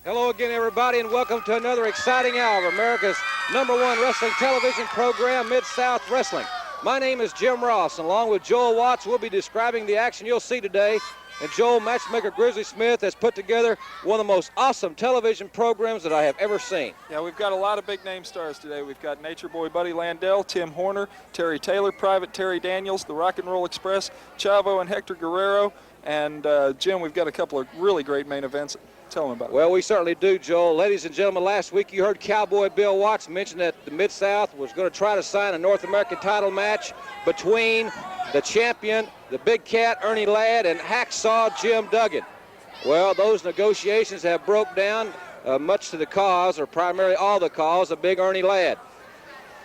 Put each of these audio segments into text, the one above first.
Hello again, everybody, and welcome to another exciting hour of America's #1 wrestling television program, Mid-South Wrestling. My name is Jim Ross, and along with Joel Watts, we'll be describing the action you'll see today. And Joel, matchmaker Grizzly Smith has put together one of the most awesome television programs that I have ever seen. Yeah, we've got a lot of big-name stars today. We've got Nature Boy Buddy Landell, Tim Horner, Terry Taylor, Private Terry Daniels, the Rock and Roll Express, Chavo and Hector Guerrero, and Jim, we've got a couple of really great main events. Tell them about it. Well, we certainly do, Joel. Ladies and gentlemen, last week you heard Cowboy Bill Watts mention that the Mid-South was going to try to sign a North American title match between the champion, the Big Cat, Ernie Ladd, and Hacksaw Jim Duggan. Well, those negotiations have broke down much to the cause, or primarily all the cause, of Big Ernie Ladd.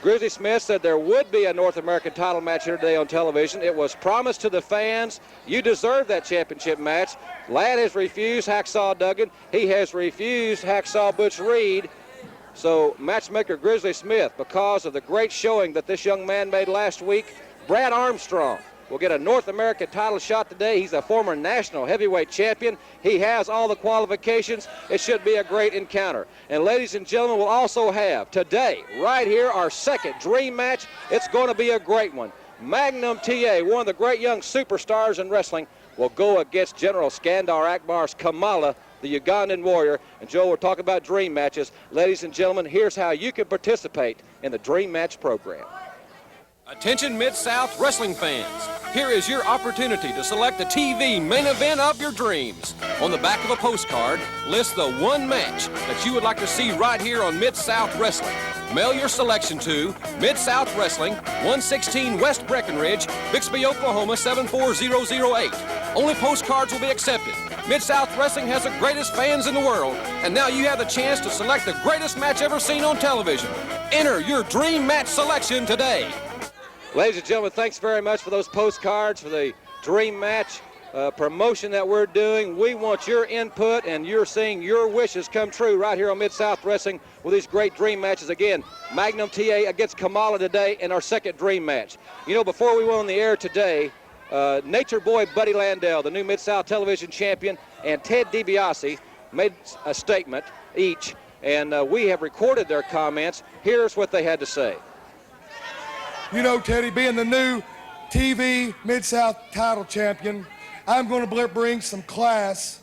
Grizzly Smith said there would be a North American title match here today on television. It was promised to the fans. You deserve that championship match. Ladd has refused Hacksaw Duggan. He has refused Hacksaw Butch Reed. So matchmaker Grizzly Smith, because of the great showing that this young man made last week, Brad Armstrong will get a North American title shot today. He's a former national heavyweight champion. He has all the qualifications. It should be a great encounter. And ladies and gentlemen, we'll also have today, right here, our second dream match. It's going to be a great one. Magnum TA, one of the great young superstars in wrestling, will go against General Skandar Akbar's Kamala, the Ugandan Warrior. And Joe, we're talking about dream matches. Ladies and gentlemen, here's how you can participate in the dream match program. Attention Mid-South wrestling fans. Here is your opportunity to select the TV main event of your dreams. On the back of a postcard, list the one match that you would like to see right here on Mid-South Wrestling. Mail your selection to Mid-South Wrestling, 116 West Breckenridge, Bixby, Oklahoma, 74008. Only postcards will be accepted. Mid-South Wrestling has the greatest fans in the world, and now you have the chance to select the greatest match ever seen on television. Enter your dream match selection today. Ladies and gentlemen, thanks very much for those postcards, for the dream match promotion that we're doing. We want your input, and you're seeing your wishes come true right here on Mid-South Wrestling with these great dream matches. Again, Magnum TA against Kamala today in our second dream match. You know, before we went on the air today, Nature Boy Buddy Landell, the new Mid-South television champion, and Ted DiBiase made a statement each, and we have recorded their comments. Here's what they had to say. You know, Teddy, being the new TV Mid-South title champion, I'm going to bring some class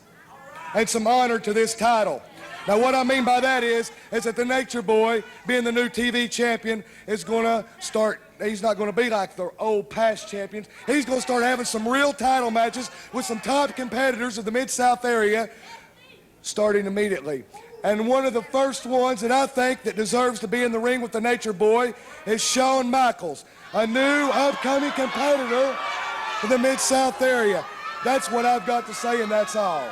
and some honor to this title. Now, what I mean by that is that the Nature Boy, being the new TV champion, is going to start, he's not going to be like the old past champions. He's going to start having some real title matches with some top competitors of the Mid-South area starting immediately. And one of the first ones that I think that deserves to be in the ring with the Nature Boy is Shawn Michaels, a new upcoming competitor for the Mid-South area. That's what I've got to say, and that's all.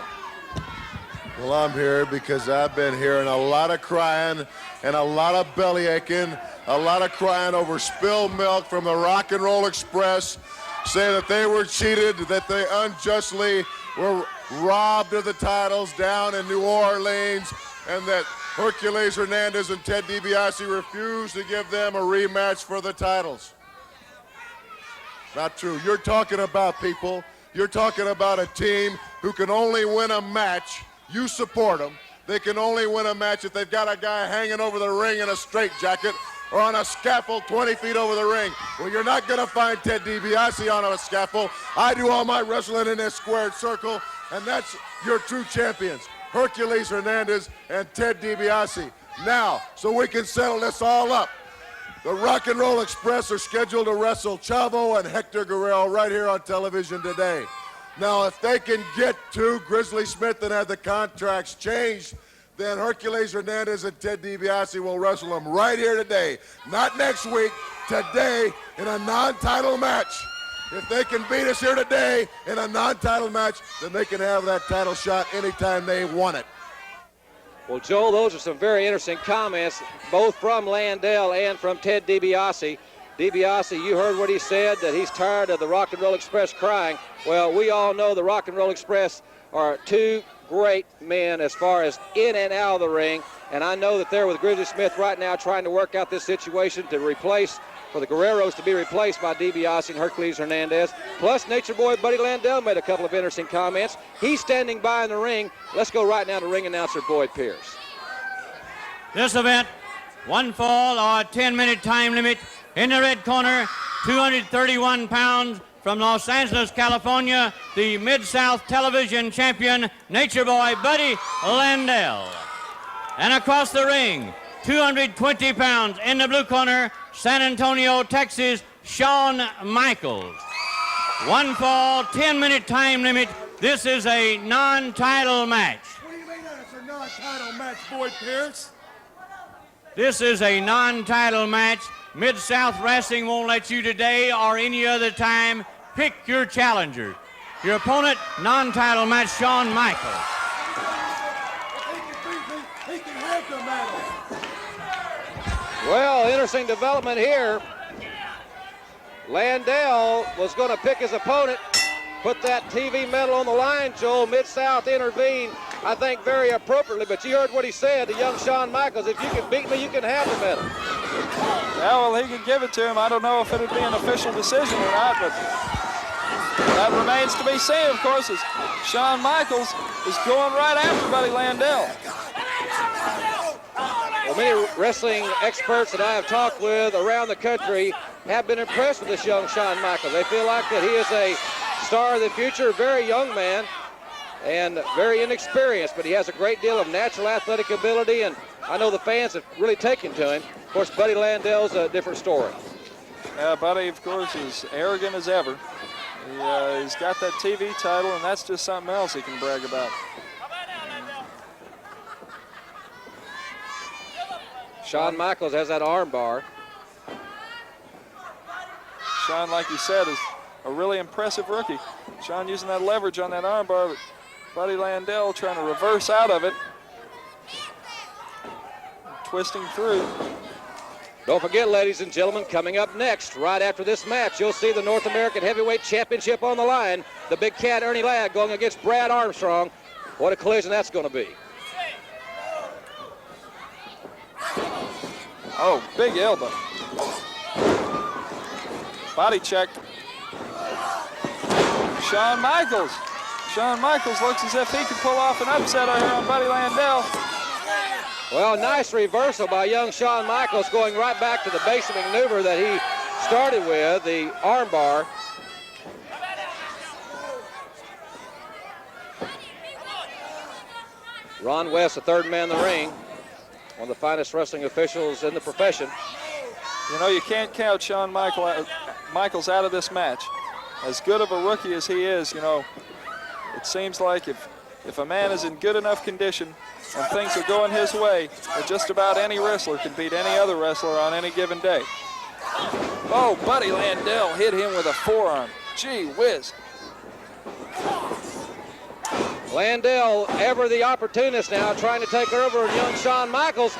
Well, I'm here because I've been hearing a lot of crying and a lot of belly aching, a lot of crying over spilled milk from the Rock and Roll Express, saying that they were cheated, that they unjustly were robbed of the titles down in New Orleans, and that Hercules Hernandez and Ted DiBiase refused to give them a rematch for the titles. Not true. You're talking about people. You're talking about a team who can only win a match. You support them. They can only win a match if they've got a guy hanging over the ring in a straitjacket or on a scaffold 20 feet over the ring. Well, you're not going to find Ted DiBiase on a scaffold. I do all my wrestling in this squared circle, and that's your true champions, Hercules Hernandez and Ted DiBiase. Now, so we can settle this all up, the Rock and Roll Express are scheduled to wrestle Chavo and Hector Guerrero right here on television today. Now, if they can get to Grizzly Smith and have the contracts changed, then Hercules Hernandez and Ted DiBiase will wrestle them right here today. Not next week, today in a non-title match. If they can beat us here today in a non-title match, then they can have that title shot anytime they want it. Well, Joel, those are some very interesting comments, both from Landell and from Ted DiBiase. DiBiase, you heard what he said, that he's tired of the Rock and Roll Express crying. Well, we all know the Rock and Roll Express are two great men as far as in and out of the ring, and I know that they're with Grizzly Smith right now trying to work out this situation to replace for the Guerreros to be replaced by DiBiase and Hercules Hernandez. Plus, Nature Boy Buddy Landell made a couple of interesting comments. He's standing by in the ring. Let's go right now to ring announcer Boyd Pierce. This event, one fall or 10-minute time limit. In the red corner, 231 pounds from Los Angeles, California, the Mid-South television champion, Nature Boy Buddy Landell. And across the ring, 220 pounds in the blue corner, San Antonio, Texas, Shawn Michaels. One fall, 10-minute time limit. This is a non-title match. What do you mean that it's a non-title match, Boyd Pierce? This is a non-title match. Mid-South Wrestling won't let you today or any other time pick your challenger. Your opponent, non-title match, Shawn Michaels. He can have the medal. Well, interesting development here. Landell was going to pick his opponent, put that TV medal on the line, Joel. Mid-South intervened, I think, very appropriately, but you heard what he said, the young Shawn Michaels. If you can beat me, you can have the medal. Yeah, well, he could give it to him. I don't know if it would be an official decision or not, but that remains to be seen, of course, as Shawn Michaels is going right after Buddy Landell. Well, many wrestling experts that I have talked with around the country have been impressed with this young Shawn Michaels. They feel like that he is a star of the future, a very young man and very inexperienced, but he has a great deal of natural athletic ability, and I know the fans have really taken to him. Of course, Buddy Landell's a different story. Yeah, Buddy, of course, is arrogant as ever. He's got that TV title, and that's just something else he can brag about. Shawn Michaels has that arm bar. Shawn, like you said, is a really impressive rookie. Shawn using that leverage on that arm bar, but Buddy Landell trying to reverse out of it. Twisting through. Don't forget, ladies and gentlemen, coming up next, right after this match, you'll see the North American Heavyweight Championship on the line. The big cat, Ernie Ladd, going against Brad Armstrong. What a collision that's going to be. Oh, big elbow. Body check. Shawn Michaels. Shawn Michaels looks as if he could pull off an upset here on Buddy Landell. Well, nice reversal by young Shawn Michaels, going right back to the basic maneuver that he started with, the arm bar. Ron West, the third man in the ring, one of the finest wrestling officials in the profession. You know, you can't count Shawn Michaels out of this match. As good of a rookie as he is, you know, it seems like if a man is in good enough condition and things are going his way, that just about any wrestler can beat any other wrestler on any given day. Oh, Buddy Landell hit him with a forearm. Gee whiz. Landell, ever the opportunist now, trying to take over on young Shawn Michaels.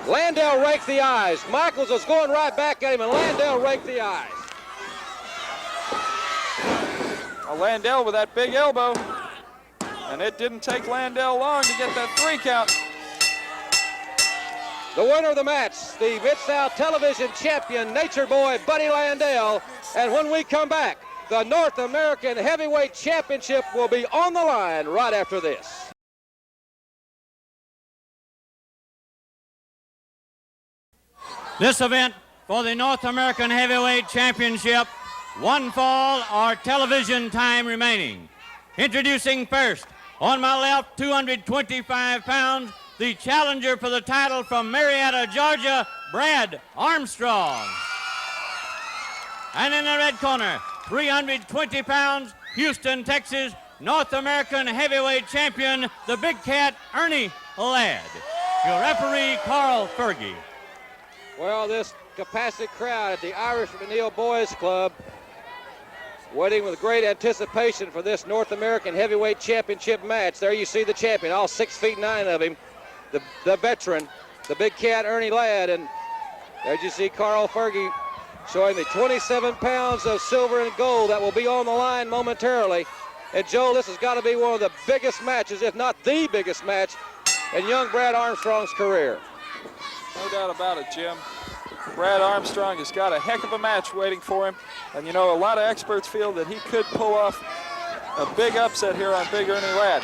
Landell raked the eyes. Michaels was going right back at him, and Landell raked the eyes. Landell with that big elbow, and it didn't take Landell long to get that 3 count. The winner of the match, the Mid-South television champion, Nature Boy Buddy Landell. And when we come back, the North American Heavyweight Championship will be on the line right after this. This event for the North American Heavyweight Championship, one fall or television time remaining. Introducing first, on my left, 225 pounds, the challenger for the title from Marietta, Georgia, Brad Armstrong. And in the red corner, 320 pounds, Houston, Texas, North American Heavyweight Champion, the big cat, Ernie Ladd. Your referee, Carl Fergie. Well, this capacity crowd at the Irish McNeil Boys Club waiting with great anticipation for this North American Heavyweight Championship match. There you see the champion, all 6'9" of him, the veteran, the big cat, Ernie Ladd. And there you see Carl Fergie showing the 27 pounds of silver and gold that will be on the line momentarily. And Joe, this has got to be one of the biggest matches, if not the biggest match, in young Brad Armstrong's career. No doubt about it, Jim. Brad Armstrong has got a heck of a match waiting for him. And you know, a lot of experts feel that he could pull off a big upset here on Big Ernie Ladd.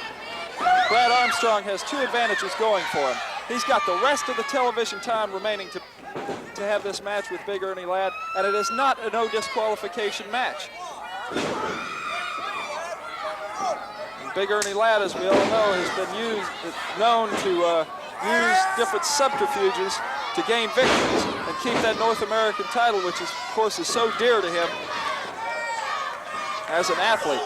Brad Armstrong has two advantages going for him. He's got the rest of the television time remaining to have this match with Big Ernie Ladd, and it is not a no disqualification match. And Big Ernie Ladd, as we all know, has been known to use different subterfuges to gain victories and keep that North American title, which is, of course, is so dear to him as an athlete.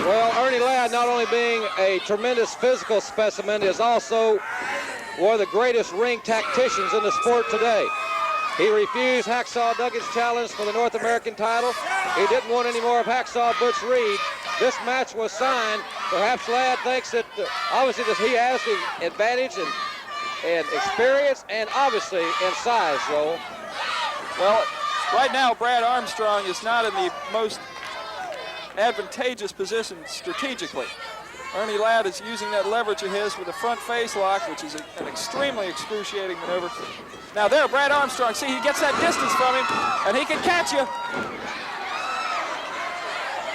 Well, Ernie Ladd, not only being a tremendous physical specimen, is also one of the greatest ring tacticians in the sport today. He refused Hacksaw Duggan's challenge for the North American title. He didn't want any more of Hacksaw Butch Reed. This match was signed. Perhaps Ladd thinks that obviously that he has the advantage and experience and obviously in size, Joel. Well, right now Brad Armstrong is not in the most advantageous position strategically. Ernie Ladd is using that leverage of his with a front face lock, which is an extremely excruciating maneuver. Now there, Brad Armstrong, see, he gets that distance from him, and he can catch you.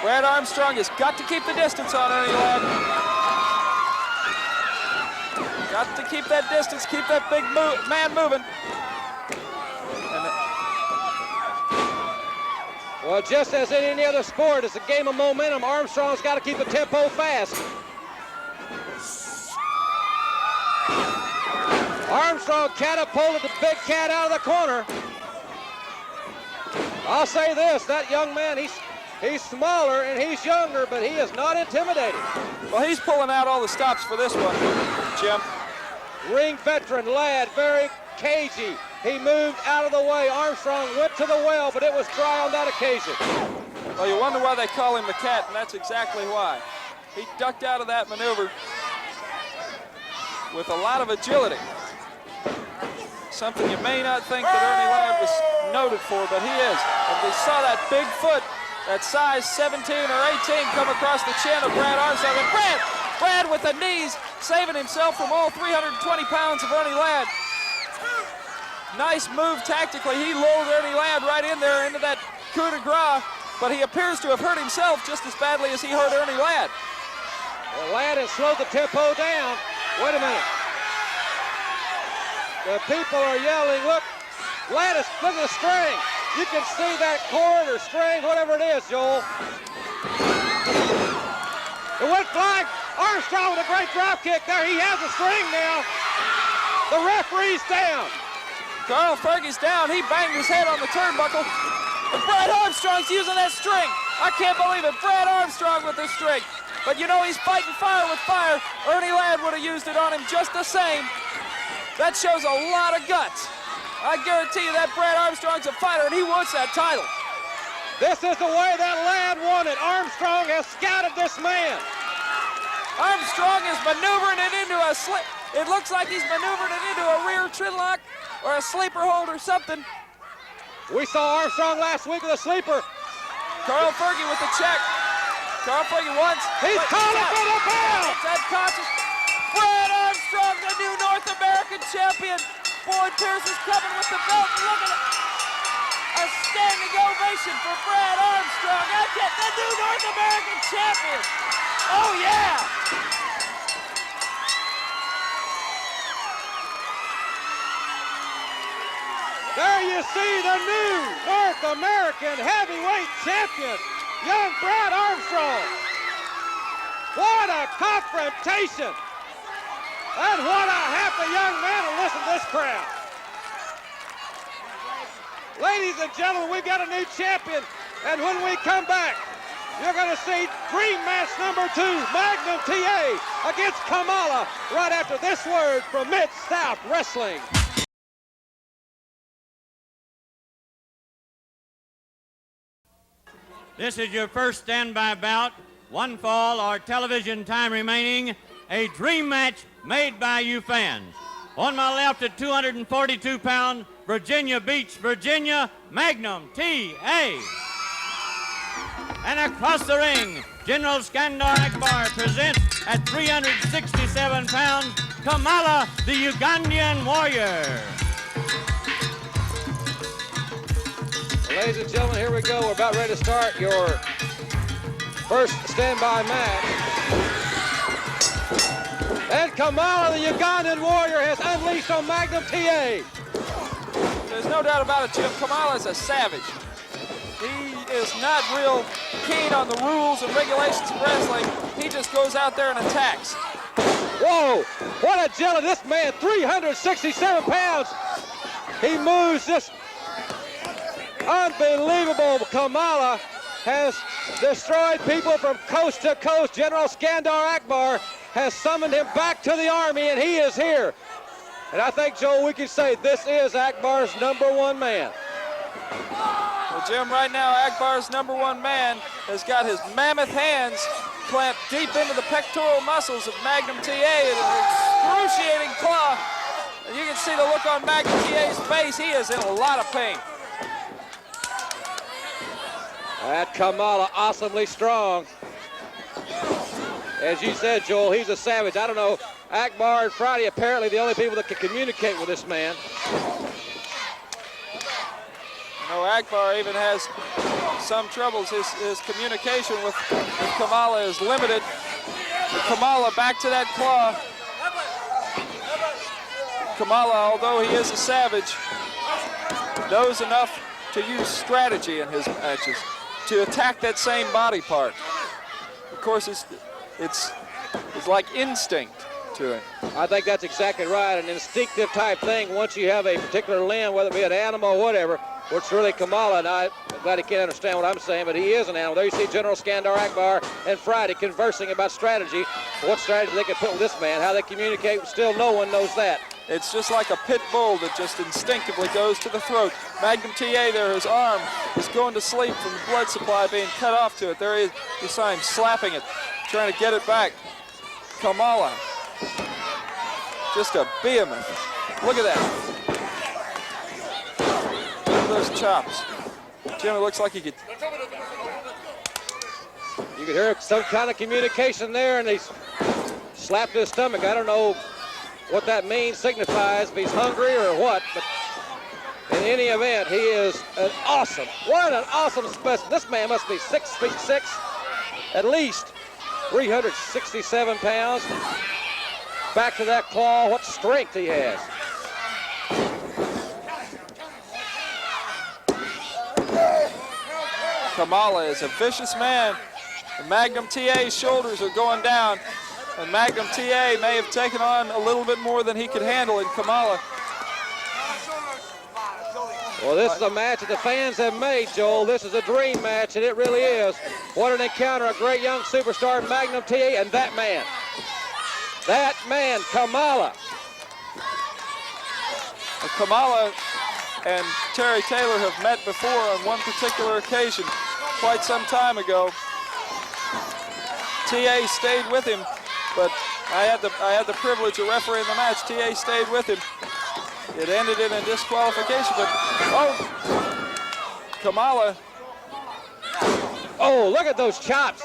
Brad Armstrong has got to keep the distance on Ernie Ladd. Got to keep that distance, keep that big man moving. Well, just as in any other sport, it's a game of momentum. Armstrong's got to keep the tempo fast. Armstrong catapulted the big cat out of the corner. I'll say this, that young man, he's smaller and he's younger, but he is not intimidating. Well, he's pulling out all the stops for this one, Jim. Ring veteran Ladd, very cagey. He moved out of the way. Armstrong went to the well, but it was dry on that occasion. Well, you wonder why they call him the cat, and that's exactly why. He ducked out of that maneuver with a lot of agility. Something you may not think that Ernie Ladd was noted for, but he is. And we saw that big foot, that size 17 or 18 come across the chin of Brad Armstrong. And Brad with the knees, saving himself from all 320 pounds of Ernie Ladd. Nice move tactically. He lulled Ernie Ladd right in there into that coup de grace, but he appears to have hurt himself just as badly as he hurt Ernie Ladd. Well, Ladd has slowed the tempo down. Wait a minute. The people are yelling, look, Ladd is, look at the string. You can see that cord or string, whatever it is, Joel. It went flying. Armstrong with a great drop kick there. He has the string now. The referee's down. Carl Fergie's down. He banged his head on the turnbuckle. And Brad Armstrong's using that string. I can't believe it. Brad Armstrong with the string. But you know, he's fighting fire with fire. Ernie Ladd would have used it on him just the same. That shows a lot of guts. I guarantee you that Brad Armstrong's a fighter, and he wants that title. This is the way that Ladd won it. Armstrong has scouted this man. Armstrong is maneuvering it into a slip. It looks like he's maneuvering it into a rear chin lock or a sleeper hold or something. We saw Armstrong last week with a sleeper. Carl Fergie with the check. Carl Fergie once. He's calling for the bell. That conscious. Brad Armstrong, the new North American champion. Boyd Pierce is coming with the belt. Look at it. A standing ovation for Brad Armstrong. I get the new North American champion. Oh, yeah. There you see the new North American heavyweight champion, young Brad Armstrong. What a confrontation. And what a happy young man to listen to this crowd. Ladies and gentlemen, we've got a new champion. And when we come back, you're going to see dream match number 2, Magnum TA against Kamala, right after this word from Mid-South Wrestling. This is your first standby bout. One fall or television time remaining. A dream match made by you fans. On my left at 242 pounds, Virginia Beach, Virginia, Magnum TA. And across the ring, General Skandar Akbar presents at 367 pounds, Kamala, the Ugandan Warrior. Ladies and gentlemen, here we go. We're about ready to start your first standby match. And Kamala, the Ugandan Warrior, has unleashed on Magnum TA. There's no doubt about it, Jim. Kamala is a savage. He is not real keen on the rules and regulations of wrestling. He just goes out there and attacks. Whoa, what agility. This man, 367 pounds. He moves just unbelievable. Kamala has destroyed people from coast to coast. General Skandar Akbar has summoned him back to the army, and he is here. And I think, Joel, we can say this is Akbar's #1 man. Well, Jim, right now, Akbar's #1 man has got his mammoth hands clamped deep into the pectoral muscles of Magnum TA in an excruciating claw. And you can see the look on Magnum TA's face. He is in a lot of pain. That Kamala, awesomely strong. As you said, Joel, he's a savage. I don't know, Akbar and Friday apparently the only people that can communicate with this man. You know, Akbar even has some troubles. His communication with Kamala is limited. Kamala back to that claw. Kamala, although he is a savage, knows enough to use strategy in his matches to attack that same body part. Of course, it's like instinct to him. I think that's exactly right, an instinctive type thing. Once you have a particular limb, whether it be an animal or whatever, which really Kamala, and I'm glad he can't understand what I'm saying, but he is an animal. There you see General Skandar Akbar and Friday conversing about strategy, what strategy they can put with this man, how they communicate, still no one knows that. It's just like a pit bull that just instinctively goes to the throat. Magnum TA there, his arm is going to sleep from the blood supply being cut off to it. There he is, you saw him slapping it, trying to get it back. Kamala, just a behemoth. Look at that. Look at those chops. Jim, it looks like he could. You could hear some kind of communication there, and he's slapped his stomach. I don't know what that means, signifies, if he's hungry or what, but in any event, he is an awesome, what an awesome specimen. This man must be 6'6", at least 367 pounds. Back to that claw, what strength he has. Kamala is a vicious man. The Magnum TA's shoulders are going down, and Magnum TA may have taken on a little bit more than he could handle in Kamala. Well, this is a match that the fans have made, Joel. This is a dream match, and it really is. What an encounter, a great young superstar, Magnum TA, and that man. That man, Kamala. Kamala and Terry Taylor have met before on one particular occasion quite some time ago. TA stayed with him, but I had the privilege of refereeing the match. TA stayed with him. It ended in a disqualification, but Kamala. Oh, look at those chops.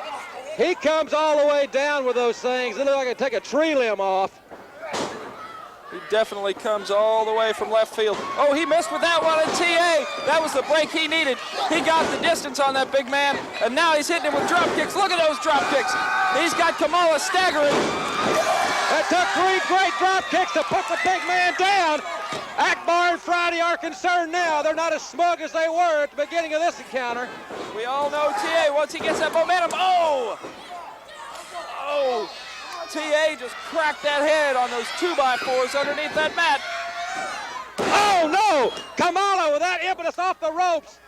He comes all the way down with those things. It looks like I take a tree limb off. He definitely comes all the way from left field. Oh, he missed with that one, and TA, that was the break he needed. He got the distance on that big man, and now he's hitting him with drop kicks. Look at those drop kicks. He's got Kamala staggering. That took 3 great drop kicks to put the big man down. Akbar and Friday are concerned now. They're not as smug as they were at the beginning of this encounter. We all know TA, once he gets that momentum, oh! TA just cracked that head on those 2x4s underneath that mat. Oh, no! Kamala with that impetus off the ropes.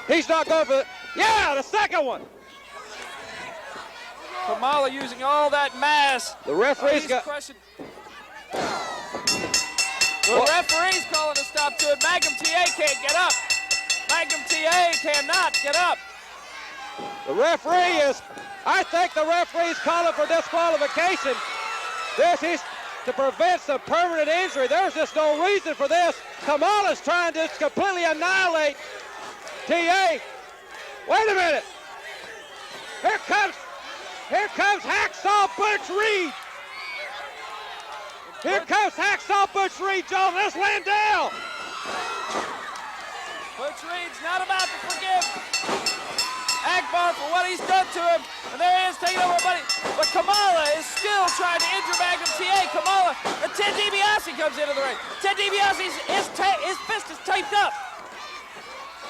He's not going for the second one. Kamala using all that mass. The referee's got... Crushing. The referee's calling a stop to it. Magnum TA can't get up. Magnum TA cannot get up. The referee I think the referee's calling for disqualification. This is to prevent some permanent injury. There's just no reason for this. Kamala's trying to completely annihilate TA. Wait a minute. Here comes Hacksaw Butch Reed. Here comes Hacksaw Butch Reed, Joe. There's Landell. Butch Reed's not about to forgive Akbar for what he's done to him. And there he is taking over Buddy. But Kamala is still trying to injure Magnum TA. Kamala, and Ted DiBiase comes into the ring. Ted DiBiase, his fist is taped up.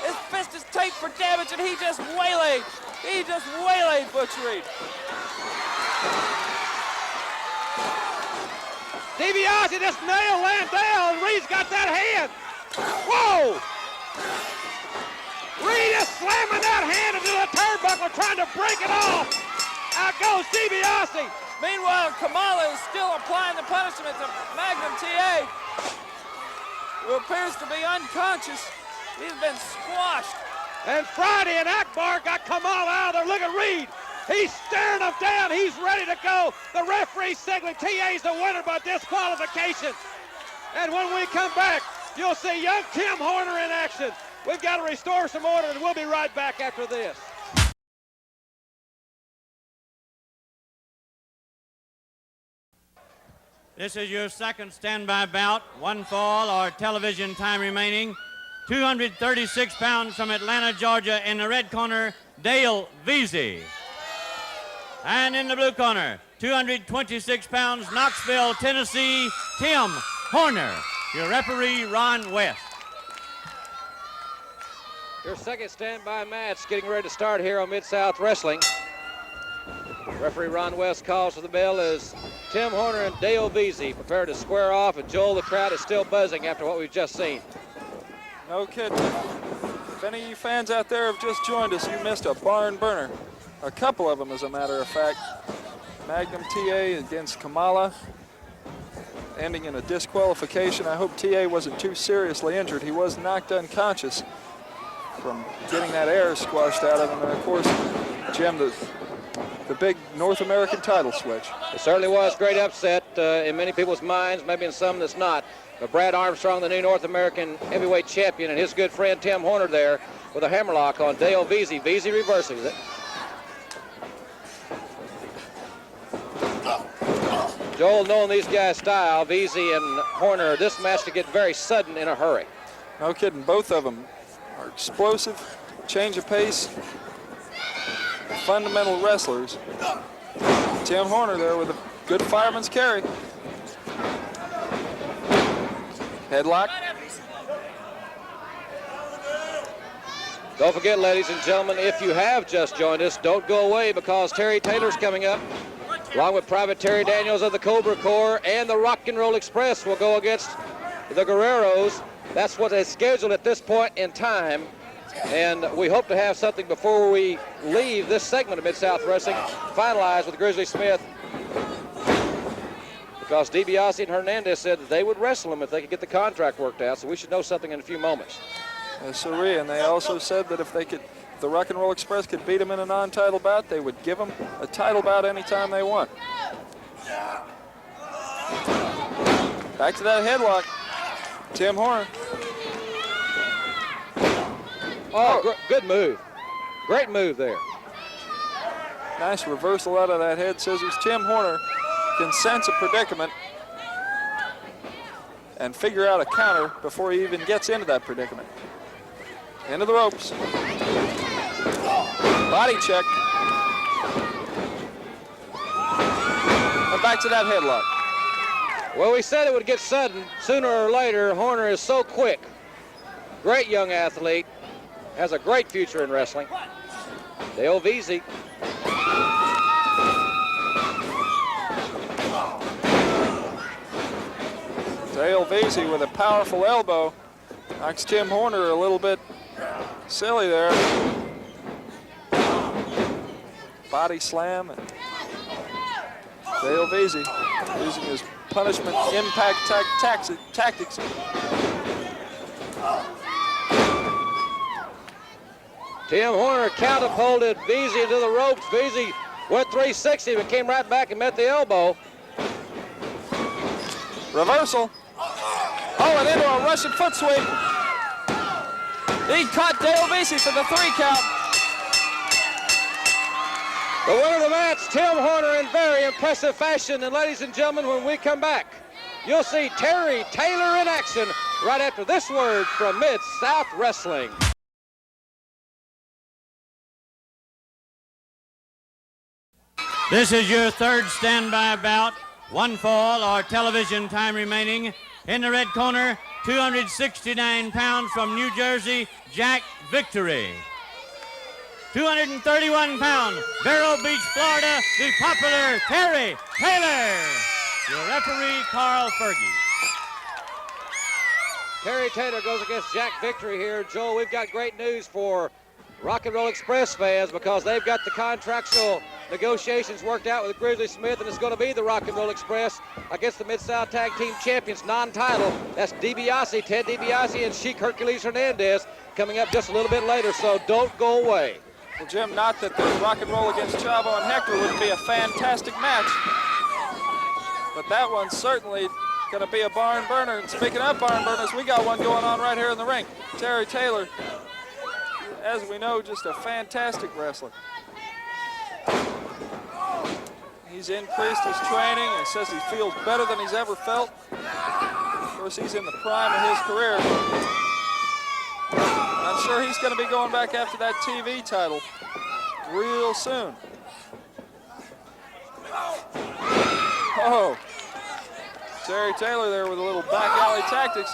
His fist is taped for damage, and he just waylaid. He just waylaid Butch Reed. DiBiase just nailed Landell, and Reed's got that hand. Whoa! Reed is slamming that hand into the turnbuckle, trying to break it off. Out goes DiBiase. Meanwhile, Kamala is still applying the punishment to Magnum TA, who appears to be unconscious. He's been squashed. And Friday and Akbar got Kamala out of there. Look at Reed. He's staring him down. He's ready to go. The referee signaling TA's the winner by disqualification. And when we come back, you'll see young Tim Horner in action. We've got to restore some order, and we'll be right back after this. This is your second standby bout. One fall or television time remaining. 236 pounds from Atlanta, Georgia, in the red corner, Dale Veazey. And in the blue corner, 226 pounds, Knoxville, Tennessee, Tim Horner. Your referee, Ron West. Your second standby match getting ready to start here on Mid-South Wrestling. Referee Ron West calls for the bell as Tim Horner and Dale Veazey prepare to square off, and Joel, the crowd is still buzzing after what we've just seen. No kidding. If any of you fans out there have just joined us, you missed a barn burner. A couple of them, as a matter of fact. Magnum TA against Kamala, ending in a disqualification. I hope TA wasn't too seriously injured. He was knocked unconscious from getting that air squashed out of him. And of course, Jim, the big North American title switch. It certainly was. Great upset in many people's minds, maybe in some that's not. But Brad Armstrong, the new North American heavyweight champion, and his good friend Tim Horner there with a hammerlock on Dale Veazey. Veazey reverses it. Joel, knowing these guys' style, Veazey and Horner, this match to get very sudden in a hurry. No kidding. Both of them are explosive, change of pace, fundamental wrestlers. Tim Horner there with a good fireman's carry. Headlock. Don't forget, ladies and gentlemen, if you have just joined us, don't go away, because Terry Taylor's coming up, along with Private Terry Daniels of the Cobra Corps, and the Rock and Roll Express will go against the Guerreros. That's what is scheduled at this point in time. And we hope to have something before we leave this segment of Mid-South Wrestling finalized with Grizzly Smith, because DiBiase and Hernandez said that they would wrestle him if they could get the contract worked out, so we should know something in a few moments. Siree, and they also said that if the Rock and Roll Express could beat them in a non-title bout, they would give them a title bout anytime they want. Back to that headlock. Tim Horner. Oh, good move. Great move there. Nice reversal out of that head scissors. Tim Horner can sense a predicament and figure out a counter before he even gets into that predicament. Into the ropes. Body check. And back to that headlock. Well, we said it would get sudden. Sooner or later, Horner is so quick. Great young athlete. Has a great future in wrestling. Dale Veazey. Dale Veazey with a powerful elbow. Knocks Tim Horner a little bit silly there. Body slam. And Dale Veazey using his punishment impact tactics. Tim Horner catapulted Veazey into the ropes. Veazey went 360 but came right back and met the elbow. Reversal. Oh, and into a Russian foot sweep. He caught Dale Veazey for the 3 count. The winner of the match, Tim Horner, in very impressive fashion. And ladies and gentlemen, when we come back, you'll see Terry Taylor in action right after this word from Mid-South Wrestling. This is your third standby bout. 1 fall or television time remaining. In the red corner, 269 pounds from New Jersey, Jack Victory. 231 pound, Vero Beach, Florida, the popular Terry Taylor. Your referee, Carl Fergie. Terry Taylor goes against Jack Victory here. Joel, we've got great news for Rock and Roll Express fans because they've got the contractual negotiations worked out with Grizzly Smith, and it's going to be the Rock and Roll Express against the Mid-South Tag Team Champions non-title. That's DiBiase, Ted DiBiase, and Sheik Hercules Hernandez coming up just a little bit later, so don't go away. Well, Jim, not that the Rock and Roll against Chavo and Hector wouldn't be a fantastic match, but that one's certainly going to be a barn burner. And speaking of barn burners, we got one going on right here in the ring. Terry Taylor, as we know, just a fantastic wrestler. He's increased his training and says he feels better than he's ever felt. Of course, he's in the prime of his career. I'm sure he's going to be going back after that TV title real soon. Oh, Terry Taylor there with a little back alley tactics.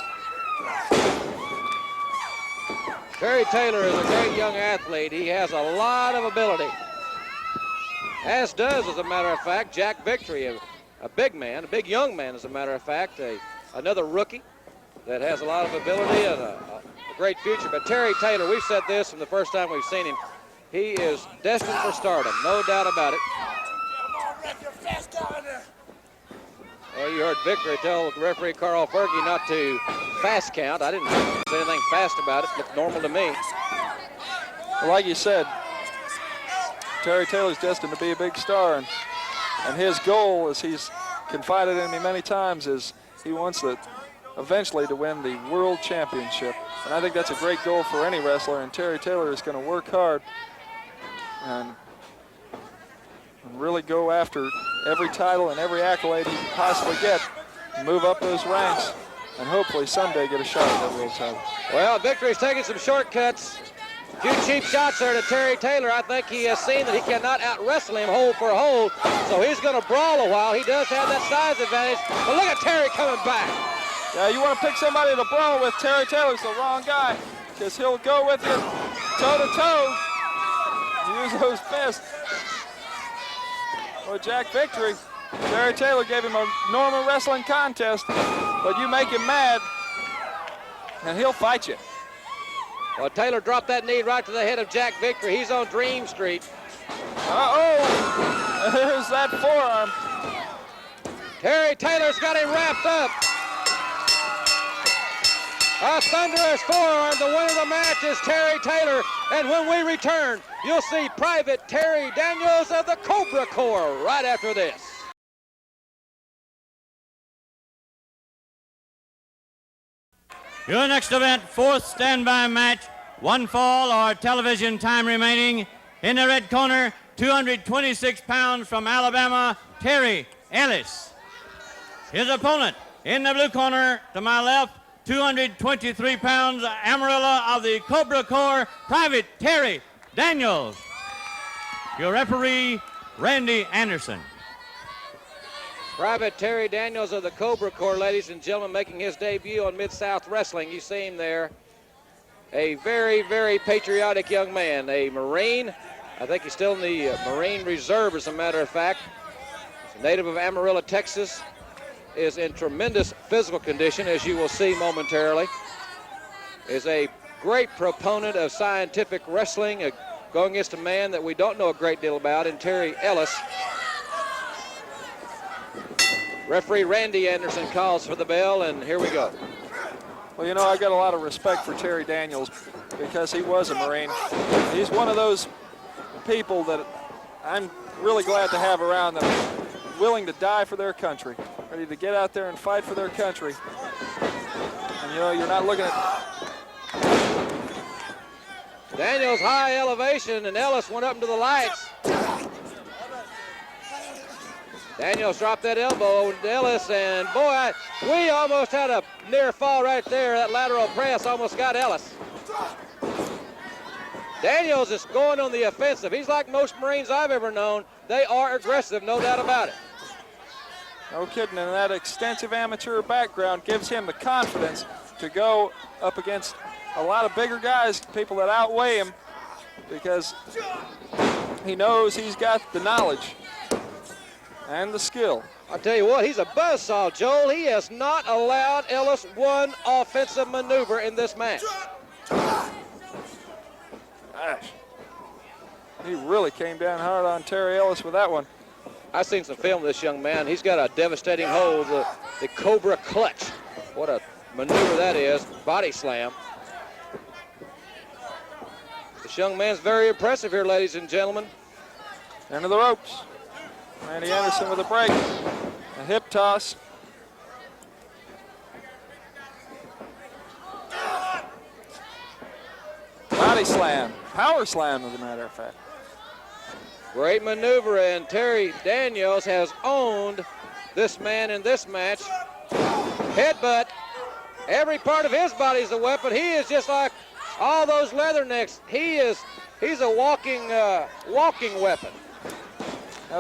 Terry Taylor is a great young athlete. He has a lot of ability. As does, as a matter of fact, Jack Victory, a big man, a big young man, as a matter of fact, another rookie that has a lot of ability and a great future. But Terry Taylor, we've said this from the first time we've seen him, he is destined for stardom, no doubt about it. Well, you heard Victory tell referee Carl Fergie not to fast count. I didn't say anything fast about it. It looked normal to me. Well, like you said, Terry Taylor's destined to be a big star, and his goal, as he's confided in me many times, is he wants eventually to win the World Championship. And I think that's a great goal for any wrestler, and Terry Taylor is going to work hard and really go after every title and every accolade he can possibly get, move up those ranks, and hopefully someday get a shot at that world title. Well, Victory's taking some shortcuts. A few cheap shots there to Terry Taylor. I think he has seen that he cannot out-wrestle him hold for hold, so he's going to brawl a while. He does have that size advantage, but look at Terry coming back. Yeah, you want to pick somebody to brawl with, Terry Taylor's the wrong guy, because he'll go with you toe-to-toe, use those fists. Well, Jack Victory, Terry Taylor gave him a normal wrestling contest, but you make him mad, and he'll fight you. Well, Taylor dropped that knee right to the head of Jack Victory. He's on Dream Street. Uh-oh, there's that forearm. Terry Taylor's got him wrapped up. A thunderous forearm. The winner of the match is Terry Taylor. And when we return, you'll see Private Terry Daniels of the Cobra Corps right after this. Your next event, fourth standby match, 1 fall or television time remaining. In the red corner, 226 pounds from Alabama, Terry Ellis. His opponent in the blue corner to my left, 223 pounds, Amarillo of the Cobra Corps, Private Terry Daniels. Your referee, Randy Anderson. Private Terry Daniels of the Cobra Corps, ladies and gentlemen, making his debut on Mid-South Wrestling. You see him there. A very, very patriotic young man, a Marine. I think he's still in the Marine Reserve, as a matter of fact. He's a native of Amarillo, Texas. Is in tremendous physical condition, as you will see momentarily. Is a great proponent of scientific wrestling, going against a man that we don't know a great deal about, in Terry Ellis. Referee Randy Anderson calls for the bell, and here we go. Well, you know, I've got a lot of respect for Terry Daniels because he was a Marine. He's one of those people that I'm really glad to have around that are willing to die for their country, ready to get out there and fight for their country. And, you know, you're not looking at... Daniels high elevation, and Ellis went up into the lights. Daniels dropped that elbow, Ellis, and boy, we almost had a near fall right there. That lateral press almost got Ellis. Daniels is going on the offensive. He's like most Marines I've ever known. They are aggressive, no doubt about it. No kidding, and that extensive amateur background gives him the confidence to go up against a lot of bigger guys, people that outweigh him, because he knows he's got the knowledge and the skill. I'll tell you what, he's a buzzsaw, Joel. He has not allowed Ellis one offensive maneuver in this match. Gosh. He really came down hard on Terry Ellis with that one. I've seen some film of this young man. He's got a devastating hold, the Cobra clutch. What a maneuver that is, body slam. This young man's very impressive here, ladies and gentlemen. Into the ropes. Randy Anderson with a break, a hip toss. Body slam, power slam as a matter of fact. Great maneuver, and Terry Daniels has owned this man in this match. Headbutt, every part of his body is a weapon. He is just like all those leathernecks. He's a walking weapon.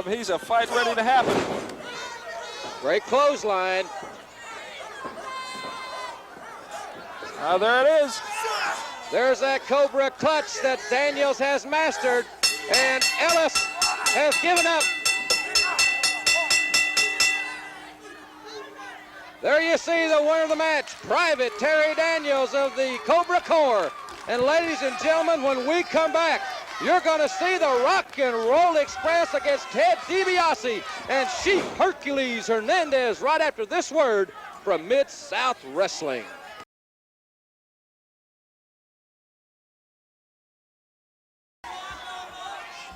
He's a fight ready to happen. Great clothesline. There it is. There's that Cobra clutch that Daniels has mastered, and Ellis has given up. There you see the winner of the match, Private Terry Daniels of the Cobra Corps. And ladies and gentlemen, when we come back, you're going to see the Rock and Roll Express against Ted DiBiase and Chief Hercules Hernandez right after this word from Mid-South Wrestling.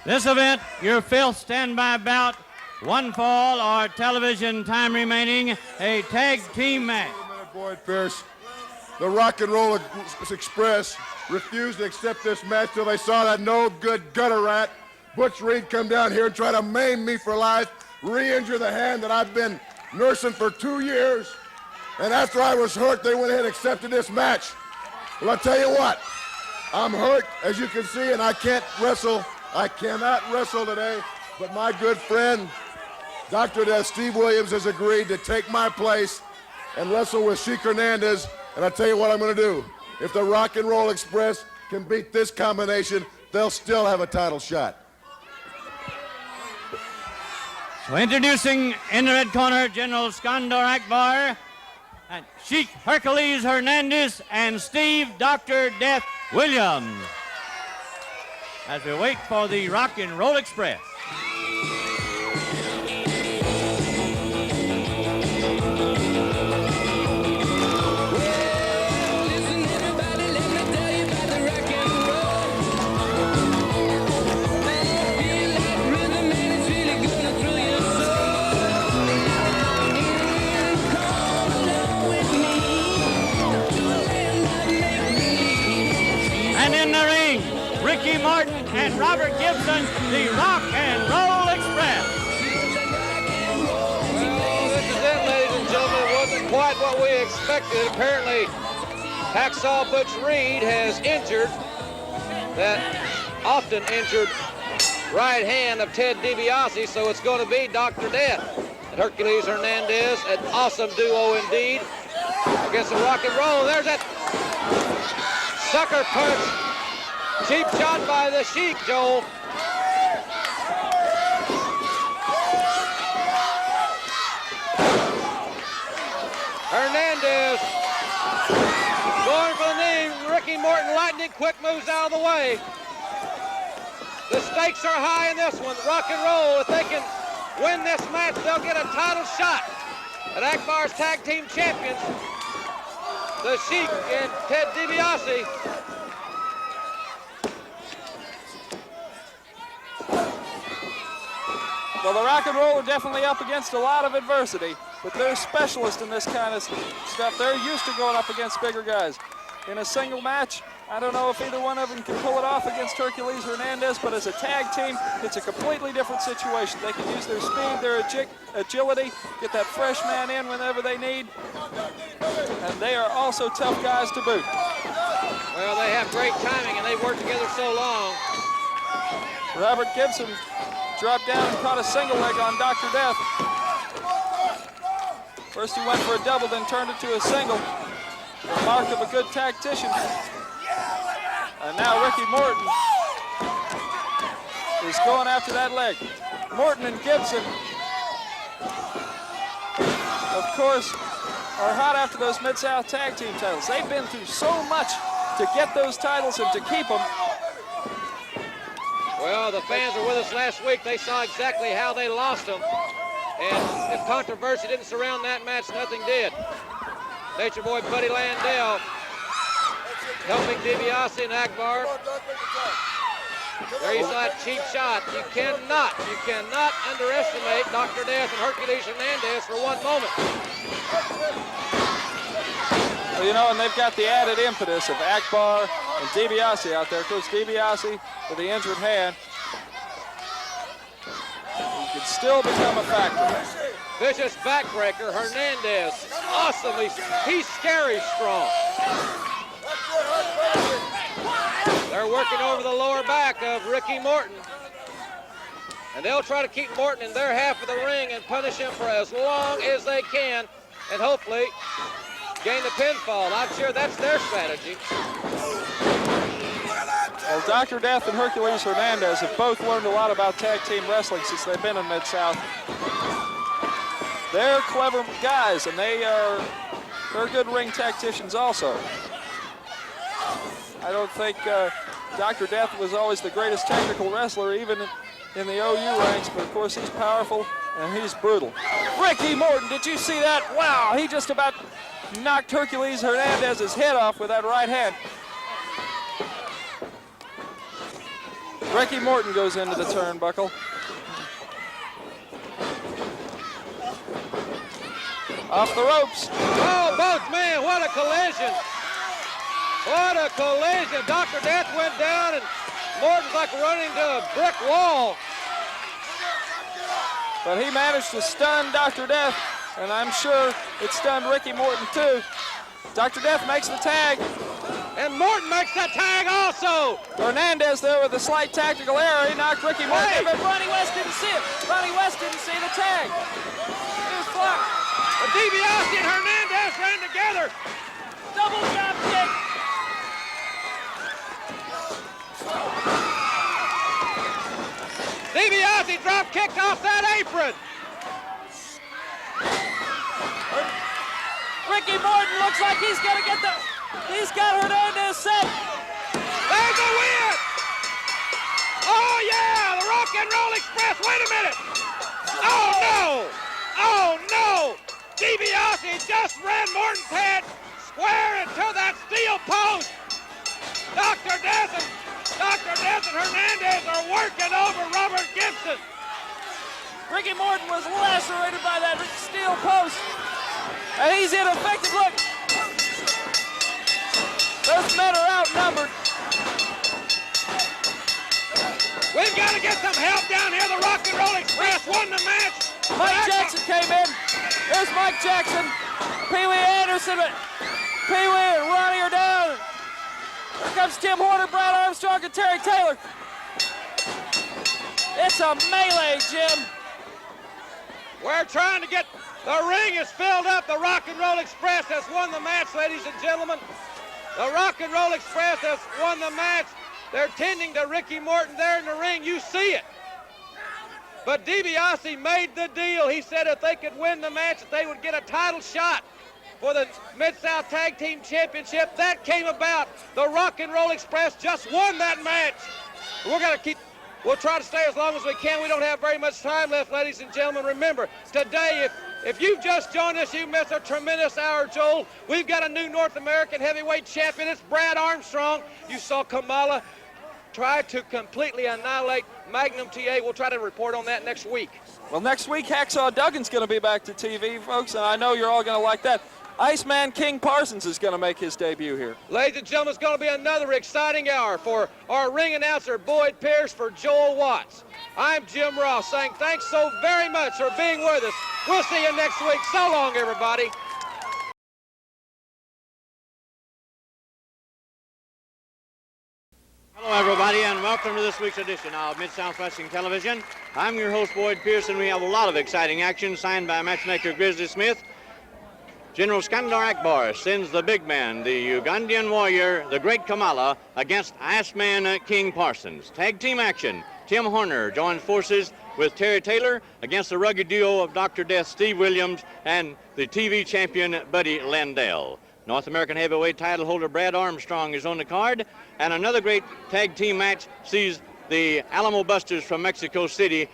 This event, your fifth standby bout, one fall or television time remaining, a tag team match. Boyd Pierce, the Rock and Roll Express refused to accept this match till they saw that no good gutter rat Butch Reed come down here and try to maim me for life, re-injure the hand that I've been nursing for 2 years. And after I was hurt, they went ahead and accepted this match. Well, I tell you what, I'm hurt, as you can see, and I can't wrestle. I cannot wrestle today, but my good friend, Dr. Steve Williams, has agreed to take my place and wrestle with Sheik Hernandez. And I tell you what I'm going to do. If the Rock and Roll Express can beat this combination, they'll still have a title shot. So introducing in the red corner, General Skandar Akbar, and Sheik Hercules Hernandez, and Steve Dr. Death Williams, as we wait for the Rock and Roll Express. Morton and Robert Gibson, the Rock and Roll Express. Well, this is it, ladies and gentlemen. It wasn't quite what we expected. Apparently, Hacksaw Butch Reed has injured that often injured right hand of Ted DiBiase, so it's going to be Dr. Death and Hercules Hernandez, an awesome duo indeed, against the Rock and Roll. There's that sucker punch. Cheap shot by the Sheik, Joel. Hernandez going for the knee. Ricky Morton lightning quick moves out of the way. The stakes are high in this one. Rock and Roll, if they can win this match, they'll get a title shot at Akbar's tag team champions. The Sheik and Ted DiBiase. Well, the Rock and Roll are definitely up against a lot of adversity, but they're specialists in this kind of stuff. They're used to going up against bigger guys. In a single match, I don't know if either one of them can pull it off against Hercules Hernandez, but as a tag team, it's a completely different situation. They can use their speed, their agility, get that fresh man in whenever they need, and they are also tough guys to boot. Well, they have great timing, and they've worked together so long. Robert Gibson dropped down and caught a single leg on Dr. Death. First he went for a double, then turned it to a single. The mark of a good tactician. And now Ricky Morton is going after that leg. Morton and Gibson, of course, are hot after those Mid-South tag team titles. They've been through so much to get those titles and to keep them. Well, the fans were with us last week. They saw exactly how they lost them. And if controversy didn't surround that match, nothing did. Nature Boy Buddy Landell helping DiBiase and Akbar. There you saw that cheap shot. You cannot underestimate Dr. Death and Hercules Hernandez for one moment. Well, you know, and they've got the added impetus of Akbar and DiBiase out there. Of course, DiBiase with the injured hand. He could still become a factor. Vicious backbreaker, Hernandez, awesomely, he's scary strong. They're working over the lower back of Ricky Morton. And they'll try to keep Morton in their half of the ring and punish him for as long as they can, and hopefully gain the pinfall. I'm sure that's their strategy. Well, Dr. Death and Hercules Hernandez have both learned a lot about tag team wrestling since they've been in Mid-South. They're clever guys, and they're good ring tacticians also. I don't think Dr. Death was always the greatest technical wrestler, even in the OU ranks, but of course he's powerful and he's brutal. Ricky Morton, did you see that? Wow, he just about knocked Hercules Hernandez's head off with that right hand. Ricky Morton goes into the turnbuckle. Off the ropes. Oh, both, man, what a collision. What a collision. Dr. Death went down and Morton's like running to a brick wall. But he managed to stun Dr. Death, and I'm sure it stunned Ricky Morton too. Dr. Death makes the tag. And Morton makes the tag also. Hernandez there with a slight tactical error. He knocked Ricky Morton. Hey, but Ronnie West didn't see it. Ronnie West didn't see the tag. He was blocked. But DiBiase and Hernandez ran together. Double drop kick. DiBiase drop kicked off that apron. Ricky Morton looks like he's going to get the... He's got Hernandez set. There's the win. Oh, yeah, the Rock and Roll Express. Wait a minute. Oh, no. Oh, no. DiBiase just ran Morton's head square into that steel post. Dr. Death and Hernandez are working over Robert Gibson. Ricky Morton was lacerated by that steel post. And he's ineffective. Look. Those men are outnumbered. We've got to get some help down here. The Rock and Roll Express won the match. Mike Jackson came in. There's Mike Jackson. Pee Wee Anderson. Pee Wee and Ronnie are down. Here comes Tim Horner, Brad Armstrong, and Terry Taylor. It's a melee, Jim. We're trying to get... The ring is filled up. The Rock and Roll Express has won the match, ladies and gentlemen. The Rock and Roll Express has won the match. They're tending to Ricky Morton there in the ring. You see it. But DiBiase made the deal. He said if they could win the match, that they would get a title shot for the Mid-South Tag Team Championship. That came about. The Rock and Roll Express just won that match. We'll try to stay as long as we can. We don't have very much time left, ladies and gentlemen. Remember, today, if you've just joined us, you missed a tremendous hour, Joel. We've got a new North American heavyweight champion. It's Brad Armstrong. You saw Kamala try to completely annihilate Magnum TA. We'll try to report on that next week. Well, next week, Hacksaw Duggan's going to be back to TV, folks, and I know you're all going to like that. Iceman King Parsons is going to make his debut here. Ladies and gentlemen, it's going to be another exciting hour for our ring announcer, Boyd Pierce, for Joel Watts. I'm Jim Ross saying thanks so very much for being with us. We'll see you next week. So long, everybody. Hello, everybody, and welcome to this week's edition of Mid-South Wrestling Television. I'm your host, Boyd Pierce, and we have a lot of exciting action signed by matchmaker Grizzly Smith. General Skandar Akbar sends the big man, the Ugandan Warrior, the great Kamala, against Iceman King Parsons. Tag team action. Tim Horner joins forces with Terry Taylor against the rugged duo of Dr. Death Steve Williams and the TV champion Buddy Landell. North American heavyweight title holder Brad Armstrong is on the card, and another great tag team match sees the Alamo Busters from Mexico City,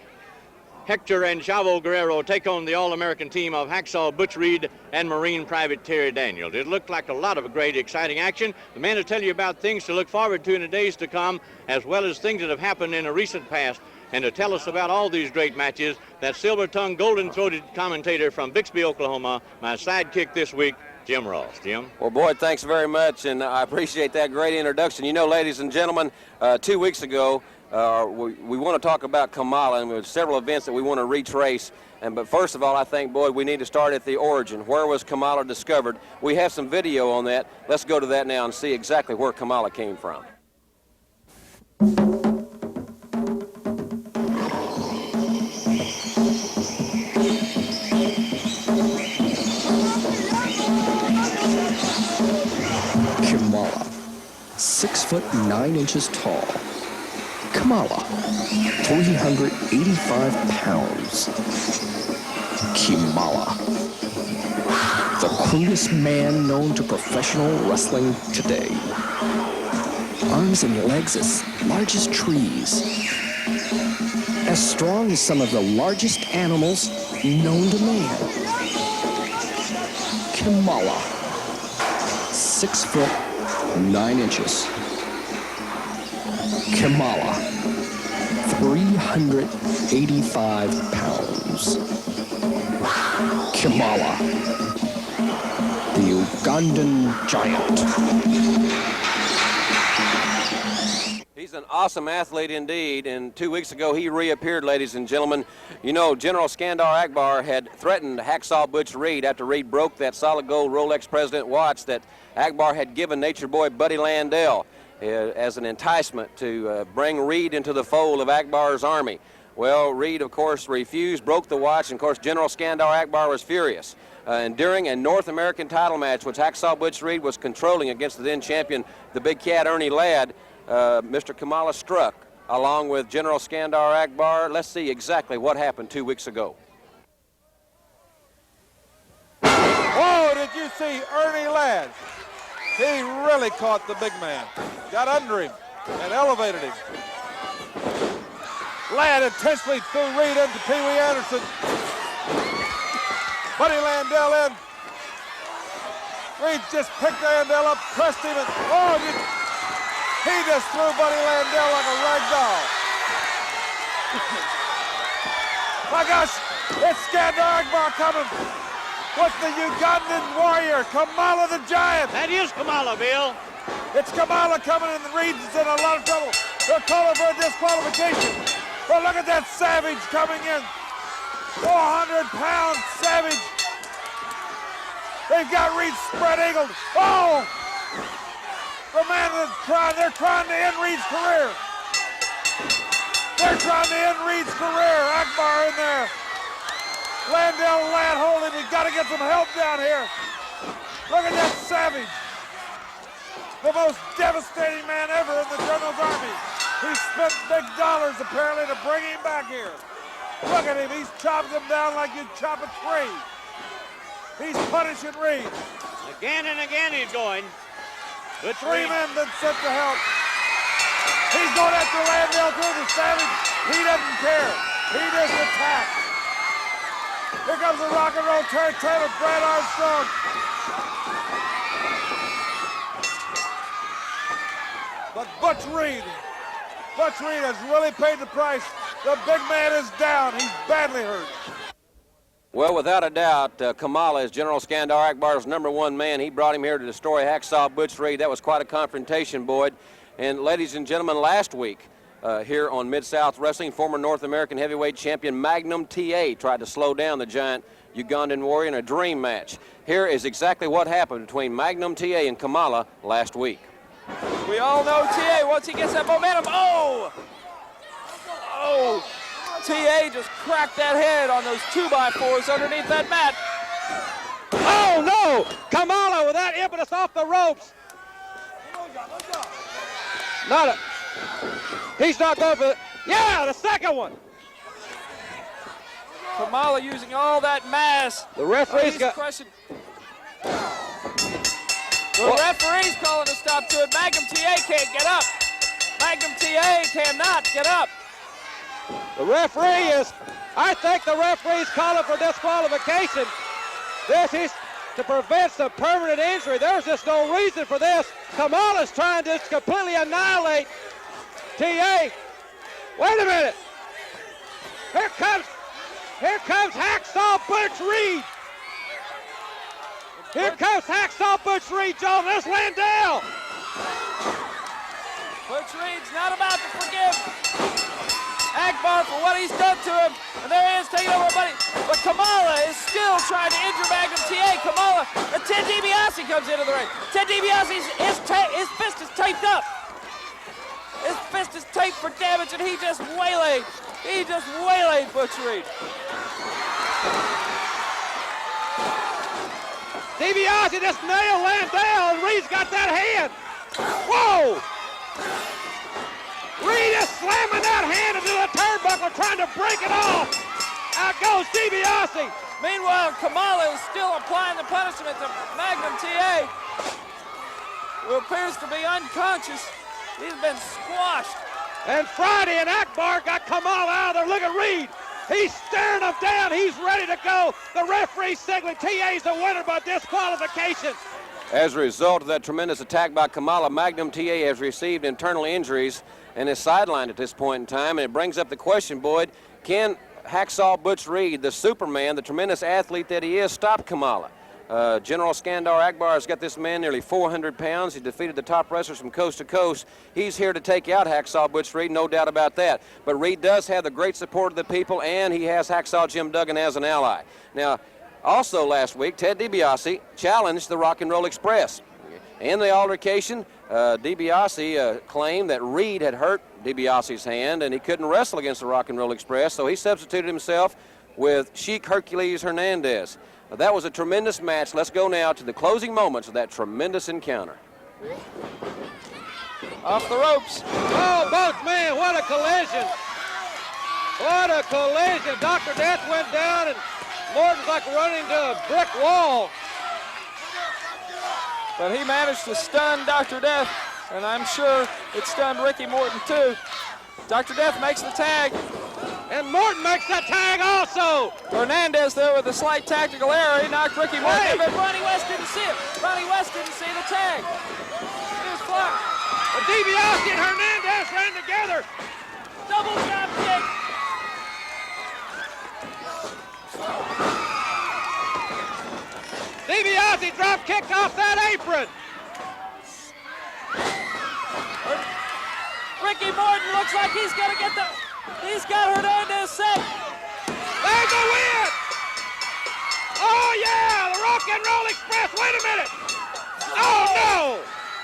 Hector and Chavo Guerrero, take on the All-American team of Hacksaw Butch Reed and Marine Private Terry Daniels. It looked like a lot of great, exciting action. The man will tell you about things to look forward to in the days to come, as well as things that have happened in the recent past. And to tell us about all these great matches, that silver-tongued, golden-throated commentator from Bixby, Oklahoma, my sidekick this week, Jim Ross. Jim? Well, Boyd, thanks very much, and I appreciate that great introduction. You know, ladies and gentlemen, 2 weeks ago, we want to talk about Kamala, and there's several events that we want to retrace. But first of all, I think, Boyd, we need to start at the origin. Where was Kamala discovered? We have some video on that. Let's go to that now and see exactly where Kamala came from. Kamala, 6'9" tall. Kamala, 385 pounds. Kamala, the crudest man known to professional wrestling today. Arms and legs as large as trees. As strong as some of the largest animals known to man. Kamala, 6'9". Kamala, 385 pounds. Kamala, the Ugandan giant. He's an awesome athlete indeed, and 2 weeks ago he reappeared, ladies and gentlemen. You know, General Skandar Akbar had threatened Hacksaw Butch Reed after Reed broke that solid gold Rolex President watch that Akbar had given Nature Boy Buddy Landell as an enticement to bring Reed into the fold of Akbar's army. Well, Reed, of course, refused, broke the watch, and of course General Skandar Akbar was furious. And during a North American title match, which Hacksaw Butch Reed was controlling against the then champion, the big cat Ernie Ladd, Mr. Kamala struck along with General Skandar Akbar. Let's see exactly what happened 2 weeks ago. Oh, did you see Ernie Ladd? He really caught the big man. Got under him and elevated him. Ladd intentionally threw Reed into Pee Wee Anderson. Buddy Landell in. Reed just picked Landell up, pressed him, and he just threw Buddy Landell like a rag doll. My gosh, it's Skandar Akbar coming with the Ugandan Warrior, Kamala the Giant. That is Kamala, Bill. It's Kamala coming, and the Reed's in a lot of trouble. They're calling for a disqualification. But look at that Savage coming in. 400-pound Savage. They've got Reed spread-eagled. Oh! The man is trying, they're trying to end Reed's career. They're trying to end Reed's career. Akbar in there. Landell and Ladd hold him. He's got to get some help down here. Look at that Savage. The most devastating man ever in the General's Army. He spent big dollars apparently to bring him back here. Look at him. He's chopping him down like you'd chop a tree. He's punishing Reed. Again and again he's going. The three men been sent to help. He's going after Landell through the Savage. He doesn't care. He just attacks. Here comes the rock and roll Terry Taylor, Brad Armstrong. But Butch Reed has really paid the price. The big man is down. He's badly hurt. Well, without a doubt, Kamala is General Skandar Akbar's #1 man. He brought him here to destroy Hacksaw Butch Reed. That was quite a confrontation, Boyd. And ladies and gentlemen, last week here on Mid-South Wrestling, former North American heavyweight champion Magnum TA tried to slow down the giant Ugandan Warrior in a dream match. Here is exactly what happened between Magnum TA and Kamala last week. We all know TA, once he gets that momentum, oh! TA just cracked that head on those 2x4s underneath that mat. Oh, no! Kamala with that impetus off the ropes. He's not going for it. Yeah, the second one. Kamala using all that mass. The referee's got... crushing. The referee's calling a stop to it. Magnum TA can't get up. Magnum TA cannot get up. The referee is, I think the referee's calling for disqualification. This is to prevent some permanent injury. There's just no reason for this. Kamala's trying to just completely annihilate TA. Wait a minute. Here comes Hacksaw Butch Reed. Here comes Hacksaw Butch Reed, Joe. There's Landell. Butch Reed's not about to forgive Akbar for what he's done to him. And there he is taking over, but Kamala is still trying to injure Magnum TA. Kamala, and Ted DiBiase comes into the ring. Ted DiBiase's his fist is taped up. His fist is taped for damage, and he just waylaid Butch Reed. DiBiase just nailed Landell, and Reed's got that hand. Whoa! Reed is slamming that hand into the turnbuckle, trying to break it off. Out goes DiBiase. Meanwhile, Kamala is still applying the punishment to Magnum TA, who appears to be unconscious. He's been squashed. And Friday and Akbar got Kamala out of there. Look at Reed. He's staring him down. He's ready to go. The referee signaling TA's the winner by disqualification. As a result of that tremendous attack by Kamala, Magnum TA has received internal injuries and is sidelined at this point in time. And it brings up the question, Boyd, can Hacksaw Butch Reed, the Superman, the tremendous athlete that he is, stop Kamala? General Skandar Akbar has got this man nearly 400 pounds. He defeated the top wrestlers from coast to coast. He's here to take out Hacksaw Butch Reed, no doubt about that. But Reed does have the great support of the people, and he has Hacksaw Jim Duggan as an ally. Now, also last week, Ted DiBiase challenged the Rock and Roll Express. In the altercation, DiBiase claimed that Reed had hurt DiBiase's hand and he couldn't wrestle against the Rock and Roll Express, so he substituted himself with Sheik Hercules Hernandez. That was a tremendous match. Let's go now to the closing moments of that tremendous encounter. Off the ropes. Oh, both men, what a collision. What a collision. Dr. Death went down and Morton's like running to a brick wall. But he managed to stun Dr. Death, and I'm sure it stunned Ricky Morton too. Dr. Death makes the tag. And Morton makes that tag also. Hernandez, though, with a slight tactical error, he knocked Ricky Morton. Hey. But Ronnie West didn't see it. Ronnie West didn't see the tag. He was blocked. But DiBiase and Hernandez ran together. Double drop kick. DiBiase drop kicked off that apron. Ricky Morton looks like he's going to get the... He's got Hernandez set. There's the win. Oh, yeah, the Rock and Roll Express. Wait a minute. Oh, no.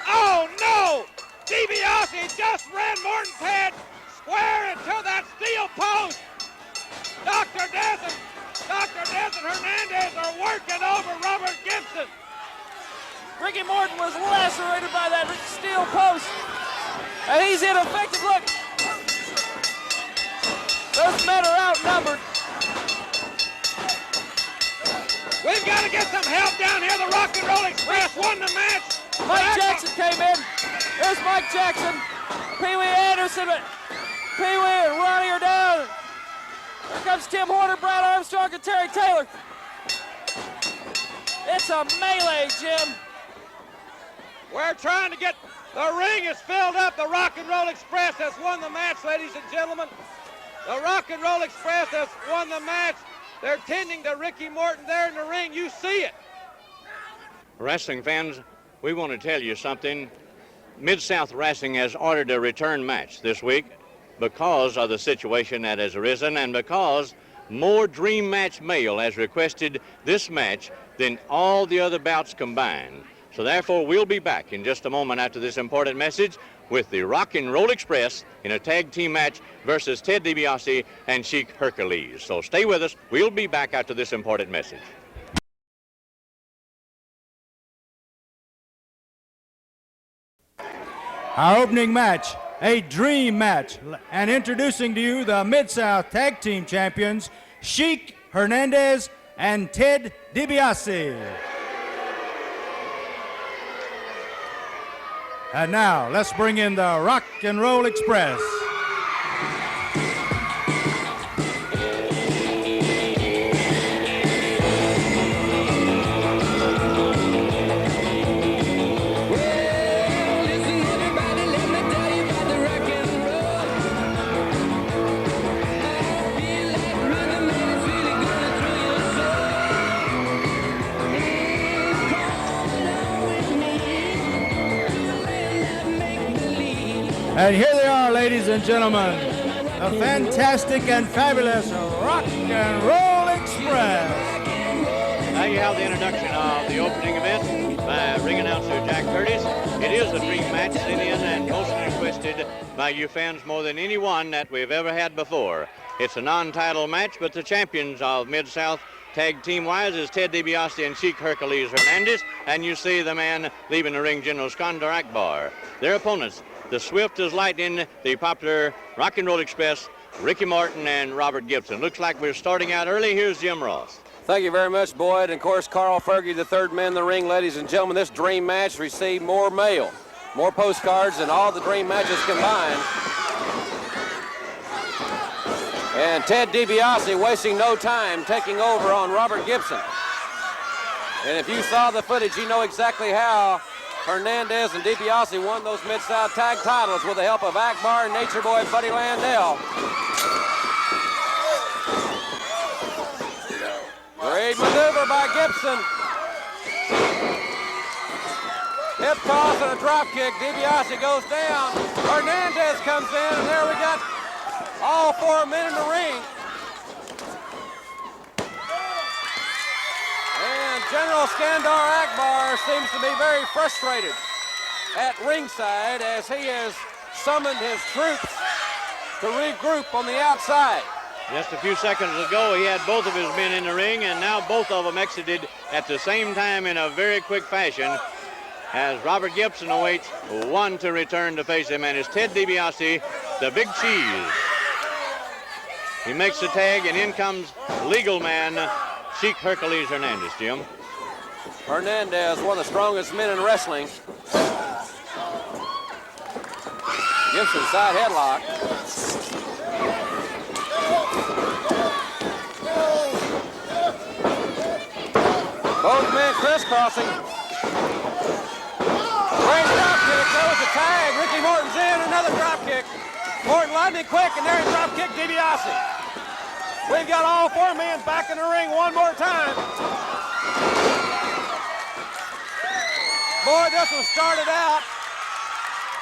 Oh, no. DiBiase just ran Morton's head square into that steel post. Dr. Death and Hernandez are working over Robert Gibson. Ricky Morton was lacerated by that steel post. And he's ineffective. Look. Those men are outnumbered. We've got to get some help down here. The Rock and Roll Express won the match. Mike Jackson came in. There's Mike Jackson. Pee Wee Anderson. Pee Wee and Ronnie are down. Here comes Tim Horner, Brad Armstrong, and Terry Taylor. It's a melee, Jim. We're trying to get... The ring is filled up. The Rock and Roll Express has won the match, ladies and gentlemen. The Rock and Roll Express has won the match. They're tending to Ricky Morton there in the ring. You see it. Wrestling fans, we want to tell you something. Mid-South Wrestling has ordered a return match this week because of the situation that has arisen and because more Dream Match Male has requested this match than all the other bouts combined. So therefore, we'll be back in just a moment after this important message with the Rock and Roll Express in a tag team match versus Ted DiBiase and Sheik Hercules. So stay with us. We'll be back after this important message. Our opening match, a dream match, and introducing to you the Mid-South Tag Team Champions, Sheik Hernandez and Ted DiBiase. And now, let's bring in the Rock and Roll Express. And here they are, ladies and gentlemen, the fantastic and fabulous Rock and Roll Express. Now you have the introduction of the opening event by ring announcer Jack Curtis. It is a dream match sent in and most requested by you fans more than any one that we've ever had before. It's a non-title match, but the champions of Mid-South tag team-wise is Ted DiBiase and Sheik Hercules Hernandez, and you see the man leaving the ring, General Skandar Akbar. Their opponents, the swift as lightning, the popular Rock and Roll Express, Ricky Morton and Robert Gibson. Looks like we're starting out early. Here's Jim Ross. Thank you very much, Boyd. And of course, Carl Fergie, the third man in the ring. Ladies and gentlemen, this dream match received more mail, more postcards than all the dream matches combined. And Ted DiBiase wasting no time taking over on Robert Gibson. And if you saw the footage, you know exactly how Hernandez and DiBiase won those Mid-South tag titles with the help of Akbar and Nature Boy Buddy Landell. Great maneuver by Gibson. Hip toss and a drop kick. DiBiase goes down. Hernandez comes in, and there we got all four men in the ring. And General Skandar Akbar seems to be very frustrated at ringside as he has summoned his troops to regroup on the outside. Just a few seconds ago, he had both of his men in the ring, and now both of them exited at the same time in a very quick fashion as Robert Gibson awaits one to return to face him, and it's Ted DiBiase, the Big Cheese. He makes the tag, and in comes legal man Sheik Hercules Hernandez, Jim. Hernandez, one of the strongest men in wrestling. Gibson side headlock. Both men crisscrossing. Great drop kick. That was a tag. Ricky Morton's in. Another drop kick. Morton lightning quick, and there he drop kick DiBiase. We've got all four men back in the ring one more time. Boy, this one started out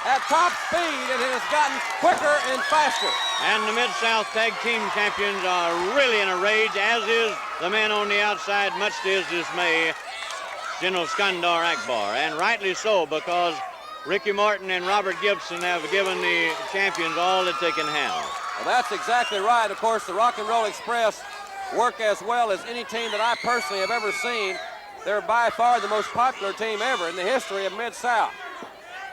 at top speed and it has gotten quicker and faster. And the Mid-South Tag Team Champions are really in a rage, as is the man on the outside, much to his dismay, General Skandar Akbar. And rightly so, because Ricky Morton and Robert Gibson have given the champions all that they can handle. Well, that's exactly right. Of course, the Rock and Roll Express work as well as any team that I personally have ever seen. They're by far the most popular team ever in the history of Mid-South.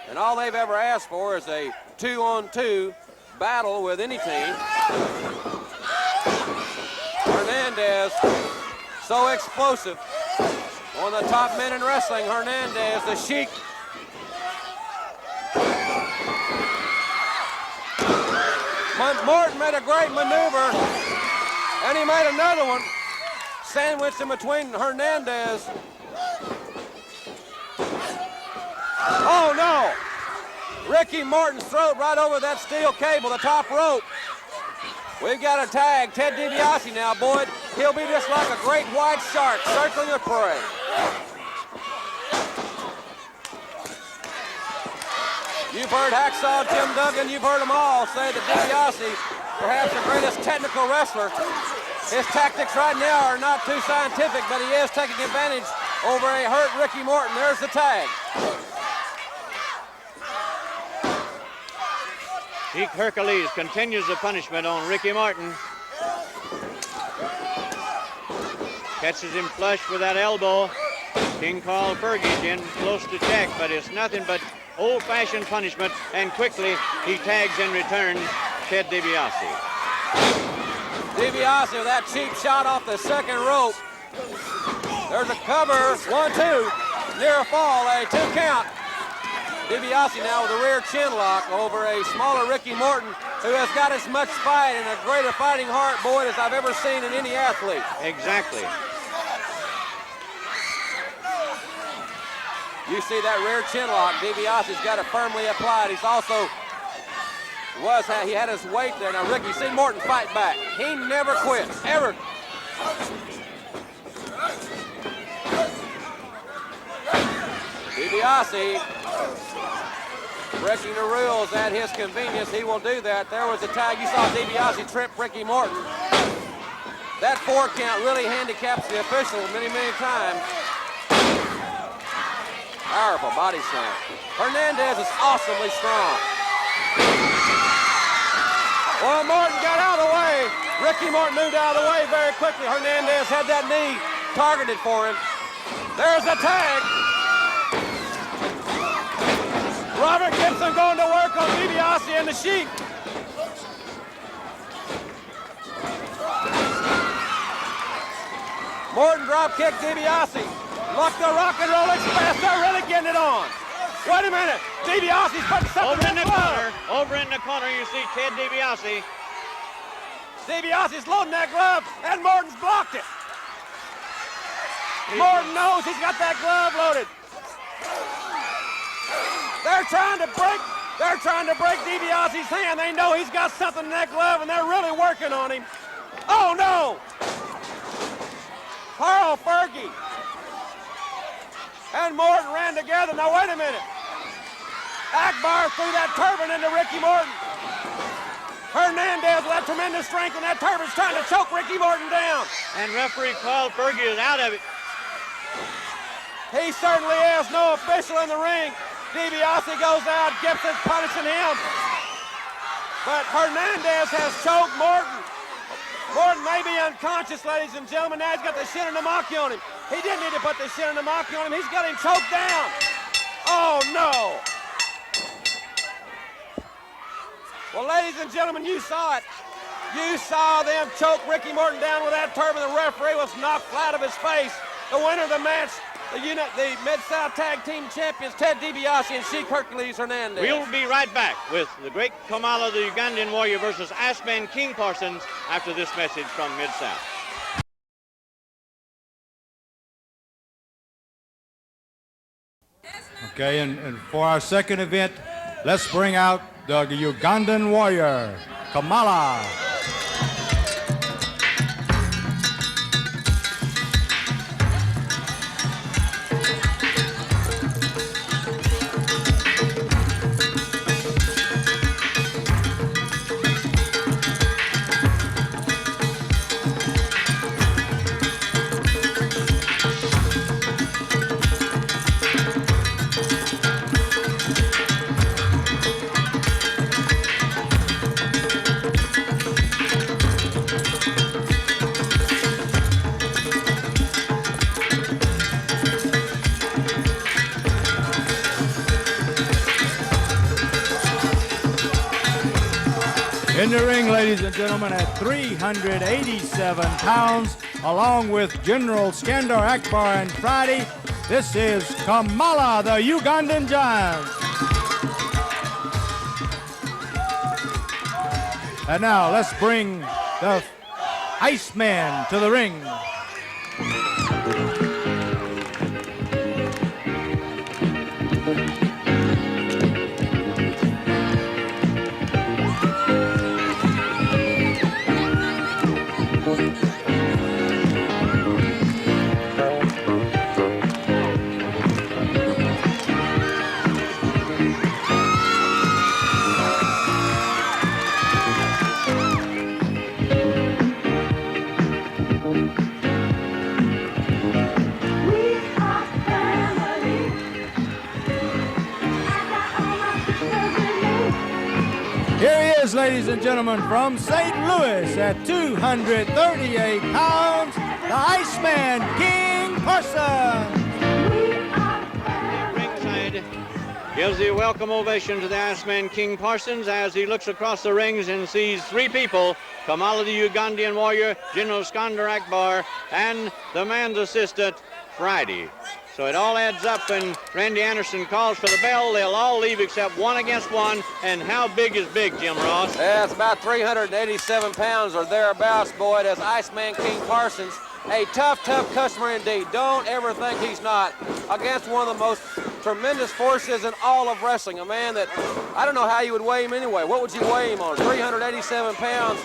And all they've ever asked for is a 2-on-2 battle with any team. Hernandez, so explosive. One of the top men in wrestling, Hernandez, the Sheik. Morton made a great maneuver, and he made another one, sandwiched in between Hernandez. Oh no! Ricky Morton's throat right over that steel cable, the top rope. We've got a tag. Ted DiBiase now, Boyd. He'll be just like a great white shark circling the prey. You've heard Hacksaw Jim Duggan, you've heard them all say that DiBiase, perhaps the greatest technical wrestler. His tactics right now are not too scientific, but he is taking advantage over a hurt Ricky Morton. There's the tag. Sheik Hercules continues the punishment on Ricky Morton. Catches him flush with that elbow. King Carl Fergie in close to check, but it's nothing but old-fashioned punishment, and quickly he tags in return Ted DiBiase. DiBiase with that cheap shot off the second rope. There's a cover, 1-2, near a fall, a 2 count. DiBiase now with a rear chin lock over a smaller Ricky Morton, who has got as much fight and a greater fighting heart, Boyd, as I've ever seen in any athlete. Exactly. You see that rear chin lock. DiBiase's got it firmly applied. He's also he had his weight there. Now Ricky, see Morton fight back. He never quits, ever. DiBiase breaking the rules at his convenience. He will do that. There was a tag. You saw DiBiase trip Ricky Morton. That 4 count really handicaps the official many, many times. Powerful body slam. Hernandez is awesomely strong. Well, Morton got out of the way. Ricky Morton moved out of the way very quickly. Hernandez had that knee targeted for him. There's a tag. Robert Gibson going to work on DiBiase and the Sheik. Morton drop kick DiBiase. Look, the Rock and Roll Express, they're really getting it on. Wait a minute, DiBiase's putting something in the glove. Over in the corner, you see Ted DiBiase. DiBiase's loading that glove, and Morton's blocked it. Morton knows he's got that glove loaded. They're trying to break DiBiase's hand. They know he's got something in that glove, and they're really working on him. Oh no! Carl Fergie and Morton ran together. Now wait a minute. Akbar threw that turban into Ricky Morton. Hernandez with that tremendous strength, and that turban's trying to choke Ricky Morton down. And referee Carl Fergie is out of it. He certainly is. No official in the ring. DiBiase goes out. Gibson's punishing him. But Hernandez has choked Morton. Morton may be unconscious, ladies and gentlemen. Now he's got the shin and the maki on him. He didn't need to put the shin and the maki on him. He's got him choked down. Oh, no. Well, ladies and gentlemen, you saw it. You saw them choke Ricky Morton down with that turban. The referee was knocked flat of his face. The winner of the match, the Mid-South Tag Team Champions, Ted DiBiase and Sheik Hercules Hernandez. We'll be right back with the great Kamala, the Ugandan Warrior, versus Iceman King Parsons after this message from Mid-South. Okay, and for our second event, let's bring out the Ugandan Warrior, Kamala. In the ring, ladies and gentlemen, at 387 pounds, along with General Skandar Akbar and Friday, this is Kamala, the Ugandan Giant. And now let's bring the Iceman to the ring. ladies and gentlemen, from St. Louis at 238 pounds, the Iceman King Parsons. Ringside gives the welcome ovation to the Iceman King Parsons as he looks across the rings and sees three people: Kamala the Ugandan Warrior, General Skandar Akbar, and the man's assistant, Friday. So it all adds up, and Randy Anderson calls for the bell. They'll all leave except one against one. And how big is big, Jim Ross? Yeah, it's about 387 pounds or thereabouts, boy. That's Iceman King Parsons. A tough, tough customer indeed. Don't ever think he's not. Against one of the most tremendous forces in all of wrestling. A man that, I don't know how you would weigh him anyway. What would you weigh him on? 387 pounds.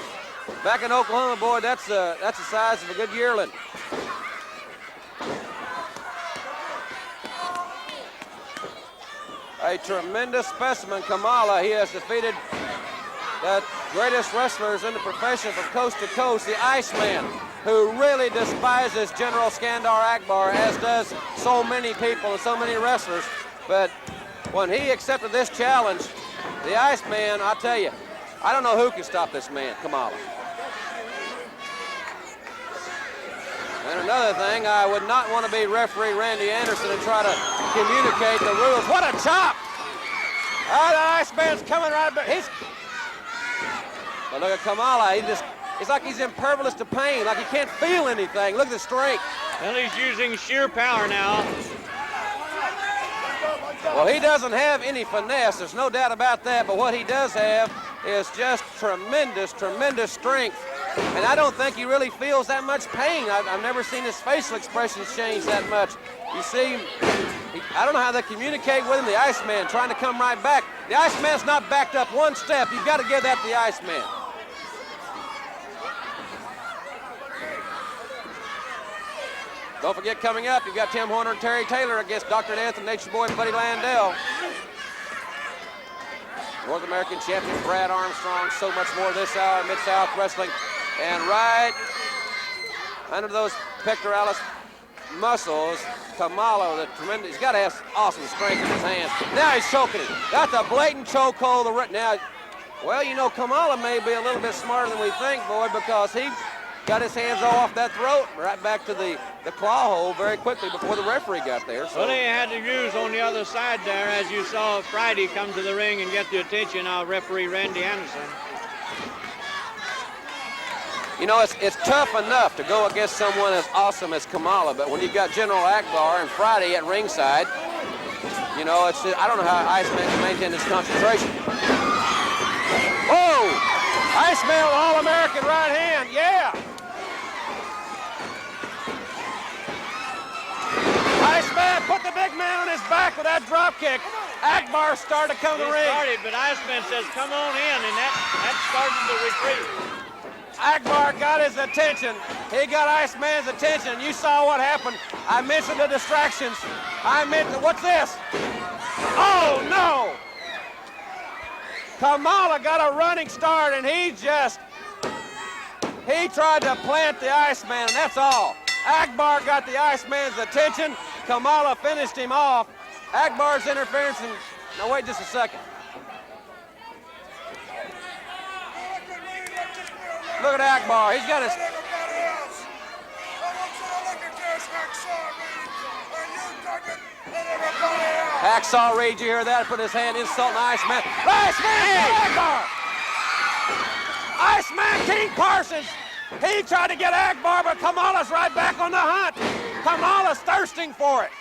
Back in Oklahoma, boy, that's the size of a good yearling. A tremendous specimen, Kamala. He has defeated the greatest wrestlers in the profession from coast to coast, the Iceman, who really despises General Skandar Akbar, as does so many people and so many wrestlers. But when he accepted this challenge, the Iceman, I'll tell you, I don't know who can stop this man, Kamala. And another thing, I would not want to be referee Randy Anderson and try to communicate the rules. What a chop! Oh, the Iceman's coming right back. But look at Kamala. It's like he's impervious to pain, like he can't feel anything. Look at the strength. Well, he's using sheer power now. Well, he doesn't have any finesse. There's no doubt about that. But what he does have is just tremendous, tremendous strength. And I don't think he really feels that much pain. I've never seen his facial expressions change that much. You see, I don't know how they communicate with him, the Iceman, trying to come right back. The Iceman's not backed up one step. You've got to give that to the Iceman. Don't forget, coming up, you've got Tim Horner and Terry Taylor against Dr. Death and Nature Boy Buddy Landell. North American champion Brad Armstrong, so much more this hour, Mid-South Wrestling. And right under those pectoralis muscles, Kamala, the tremendous, he's got to have awesome strength in his hands. Now he's choking him. That's a blatant chokehold. Now, well, you know, Kamala may be a little bit smarter than we think, boy, because he got his hands all off that throat, right back to the claw hole very quickly before the referee got there. So. Well, he had to use on the other side there, as you saw Friday come to the ring and get the attention of referee Randy Anderson. You know, it's tough enough to go against someone as awesome as Kamala, but when you've got General Akbar and Friday at ringside, you know, I don't know how Iceman can maintain his concentration. Whoa! Iceman with All-American right hand, yeah! Iceman put the big man on his back with that drop kick. Akbar started to come to the ring. Started, but Iceman says, come on in, and that started the retreat. Akbar got his attention. He got Iceman's attention. You saw what happened. I mentioned the distractions. What's this? Oh, no! Kamala got a running start, and he tried to plant the Iceman, and that's all. Akbar got the Iceman's attention. Kamala finished him off. Akbar's interference, and now wait just a second. Look at Akbar. He's got his. Hacksaw Reed, you hear that? Put his hand insulting Iceman. Iceman! Akbar! Iceman King Parsons. He tried to get Akbar, but Kamala's right back on the hunt. Kamala's thirsting for it.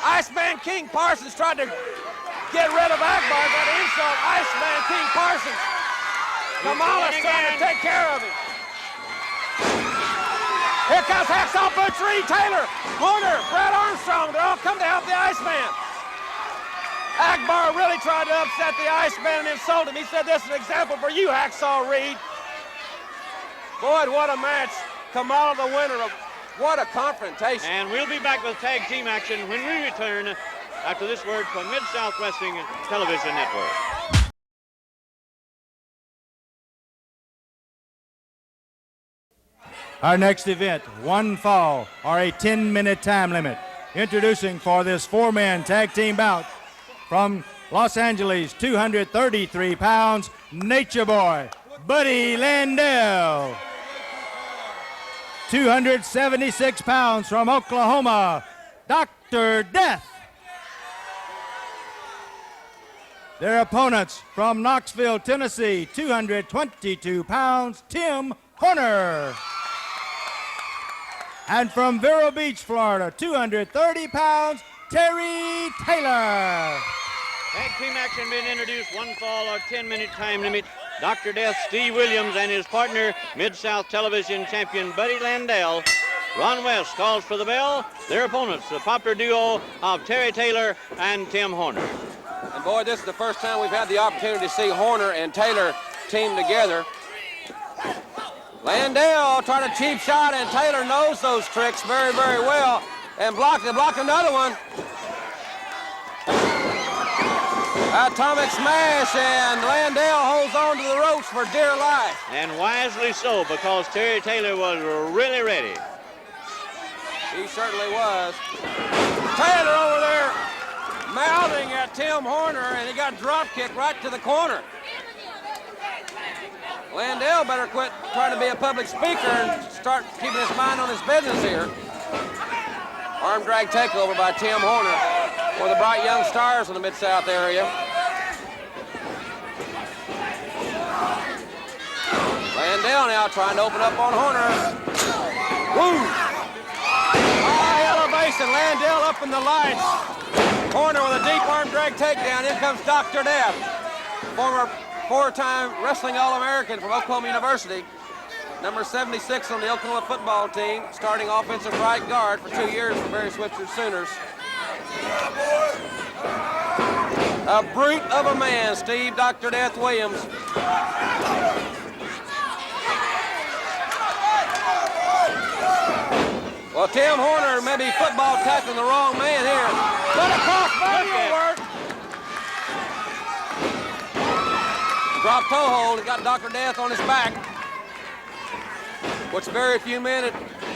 Iceman King Parsons tried to get rid of Akbar, but insult Iceman King Parsons. Kamala's trying to take care of him. Here comes Hacksaw Butch Reed, Taylor, Horner, Brad Armstrong. They all come to help the Iceman. Akbar really tried to upset the Iceman and insult him. He said, this is an example for you, Hacksaw Reed. Boy, what a match. Kamala the winner. What a confrontation. And we'll be back with tag team action when we return after this word from Mid-South Wrestling Television Network. Our next event, one fall or a 10-minute time limit. Introducing for this four-man tag team bout from Los Angeles, 233 pounds, Nature Boy, Buddy Landell. 276 pounds from Oklahoma, Dr. Death. Their opponents from Knoxville, Tennessee, 222 pounds, Tim Horner. And from Vero Beach, Florida, 230 pounds, Terry Taylor. Tag team action being introduced, 1 fall or 10-minute time limit. Dr. Death, Steve Williams, and his partner, Mid-South Television champion Buddy Landell. Ron West calls for the bell. Their opponents, the popular duo of Terry Taylor and Tim Horner. And boy, this is the first time we've had the opportunity to see Horner and Taylor team together. Landell trying to cheap shot, and Taylor knows those tricks very, very well. And blocked another one. Atomic smash, and Landell holds on to the ropes for dear life. And wisely so, because Terry Taylor was really ready. He certainly was. Taylor over there mouthing at Tim Horner, and he got drop kicked right to the corner. Landell better quit trying to be a public speaker and start keeping his mind on his business here. Arm drag takeover by Tim Horner, one of the bright young stars in the Mid-South area. Landell now trying to open up on Horner. Woo! High elevation, Landell up in the lights. Horner with a deep arm drag takedown. In comes Dr. Death, former four-time wrestling All-American from Oklahoma University. Number 76 on the Oklahoma football team, starting offensive right guard for 2 years for Barry Switzer Sooners. A brute of a man, Steve Dr. Death Williams. Well, Tim Horner may be football tackling the wrong man here. But a cross body work. Drop toe hold, he got Dr. Death on his back, which very few men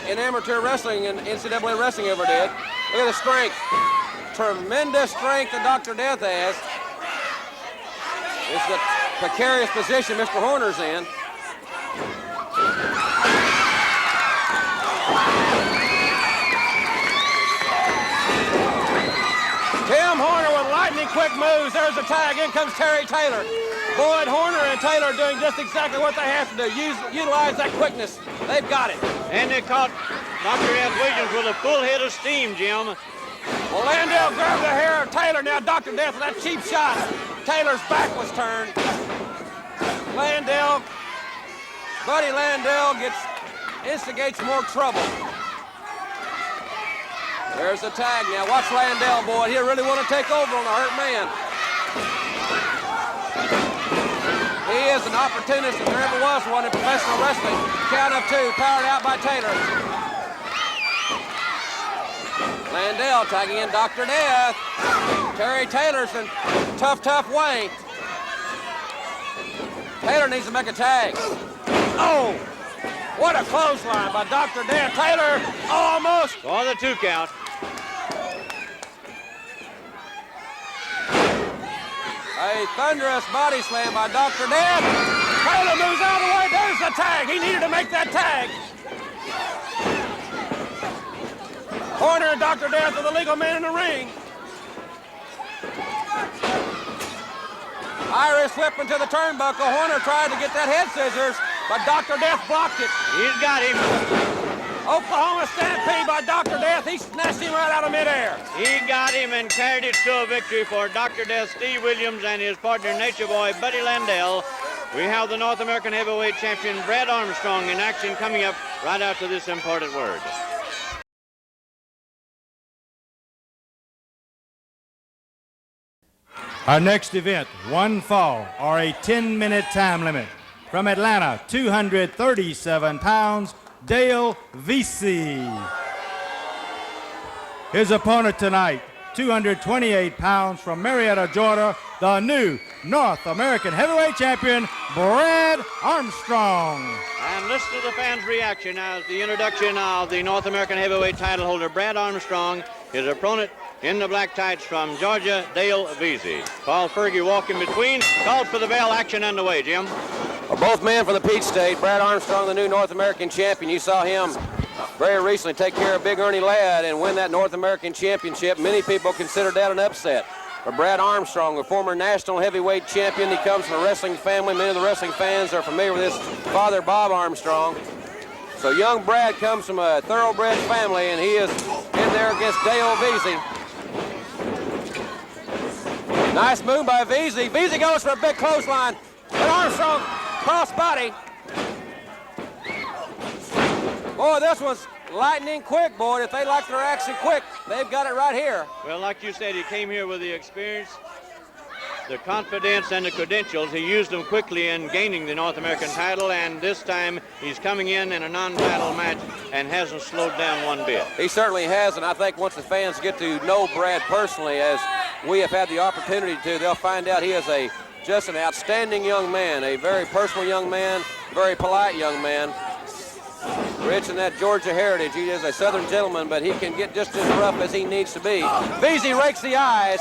in amateur wrestling and NCAA wrestling ever did. Look at the strength. Tremendous strength that Dr. Death has. It's the precarious position Mr. Horner's in. Tim Horner with lightning quick moves. There's the tag. In comes Terry Taylor. Boyd, Horner, and Taylor doing just exactly what they have to do. Utilize that quickness. They've got it. And they caught Dr. Death Williams with a full head of steam, Jim. Well, Landell grabbed the hair of Taylor. Now Dr. Death with that cheap shot. Taylor's back was turned. Buddy Landell instigates more trouble. There's the tag now. Watch Landell, boy. He'll really want to take over on the hurt man. He is an opportunist if there ever was one in professional wrestling. Count of two, powered out by Taylor. Landell tagging in Dr. Death. Terry Taylor's in tough way. Taylor needs to make a tag. Oh, what a clothesline by Dr. Death. Taylor almost. For the 2 count. A thunderous body slam by Dr. Death. Taylor moves out of the way. There's the tag. He needed to make that tag. Horner and Dr. Death are the legal men in the ring. Irish whip into the turnbuckle. Horner tried to get that head scissors, but Dr. Death blocked it. He's got him. Oklahoma stampede by Dr. Death. He snatched him right out of midair. He got him and carried it to a victory for Dr. Death, Steve Williams, and his partner, Nature Boy, Buddy Landell. We have the North American Heavyweight Champion, Brad Armstrong, in action coming up right after this important word. Our next event, 1 fall or a 10-minute time limit. From Atlanta, 237 pounds, Dale Vesey. His opponent tonight, 228 pounds from Marietta, Georgia, the new North American Heavyweight Champion, Brad Armstrong. And listen to the fans' reaction as the introduction of the North American Heavyweight title holder, Brad Armstrong. His opponent, In the black tights from Georgia, Dale Veazey. Paul Fergie walking between. Called for the bell. Action underway, Jim. Well, both men from the Peach State. Brad Armstrong, the new North American champion. You saw him very recently take care of big Ernie Ladd and win that North American championship. Many people consider that an upset. But Brad Armstrong, a former national heavyweight champion, he comes from a wrestling family. Many of the wrestling fans are familiar with his father, Bob Armstrong. So young Brad comes from a thoroughbred family, and he is in there against Dale Veazey. Nice move by Veazey. Veazey goes for a big clothesline, but Armstrong cross body. Boy, this one's lightning quick, boy. If they like their action quick, they've got it right here. Well, like you said, he came here with the experience, the confidence, and the credentials. He used them quickly in gaining the North American title, and this time he's coming in a non-title match and hasn't slowed down one bit. He certainly has, and I think once the fans get to know Brad personally, as we have had the opportunity to, they'll find out he is just an outstanding young man, a very personal young man, very polite young man. Rich in that Georgia heritage. He is a Southern gentleman, but he can get just as rough as he needs to be. Veazey rakes the eyes.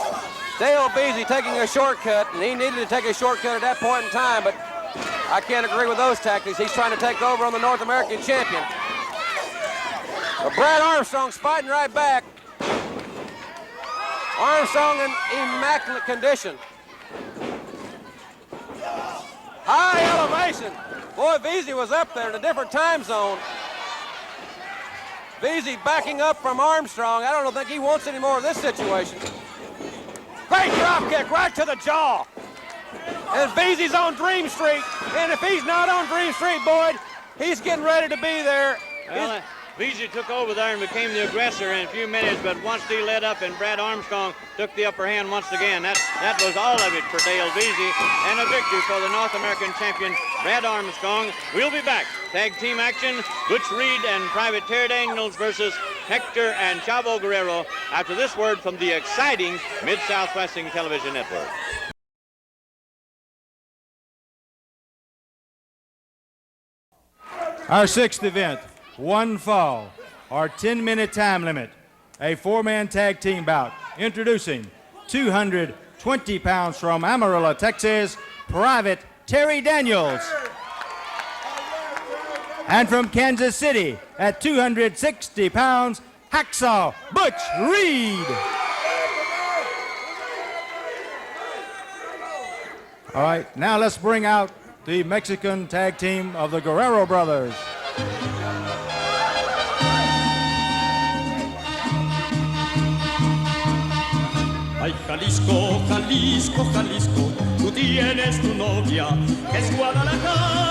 Dale Veazey taking a shortcut, and he needed to take a shortcut at that point in time, but I can't agree with those tactics. He's trying to take over on the North American champion. But Brad Armstrong's fighting right back. Armstrong in immaculate condition. High elevation. Boy, Veazey was up there in a different time zone. Veazey backing up from Armstrong. I don't think he wants any more of this situation. Great drop kick right to the jaw. And Veazey's on Dream Street. And if he's not on Dream Street, Boyd, he's getting ready to be there. Well, Veazey took over there and became the aggressor in a few minutes, but once he led up and Brad Armstrong took the upper hand once again. That was all of it for Dale Veazey, and a victory for the North American champion, Brad Armstrong. We'll be back. Tag team action, Butch Reed and Private Terry Daniels versus Hector and Chavo Guerrero after this word from the exciting Mid-South Wrestling Television Network. Our sixth event, one fall, our 10-minute time limit, a four-man tag team bout. Introducing 220 pounds from Amarillo, Texas, Private Terry Daniels. And from Kansas City at 260 pounds, Hacksaw Butch Reed. All right, now let's bring out the Mexican tag team of the Guerrero brothers. Ay, Jalisco, Jalisco, Jalisco, tú tienes tu novia, que es Guadalajara.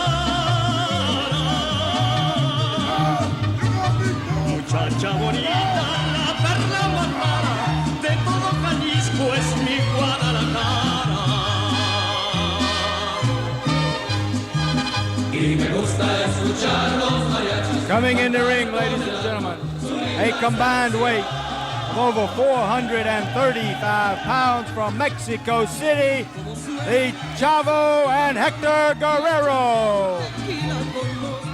Muchacha bonita, la perla más rara, de todo Jalisco es mi Guadalajara. Y me gusta escuchar los mariachis. Coming in the ring, ladies and gentlemen, a combined weight of over 435 pounds from Mexico City, the Chavo and Hector Guerrero.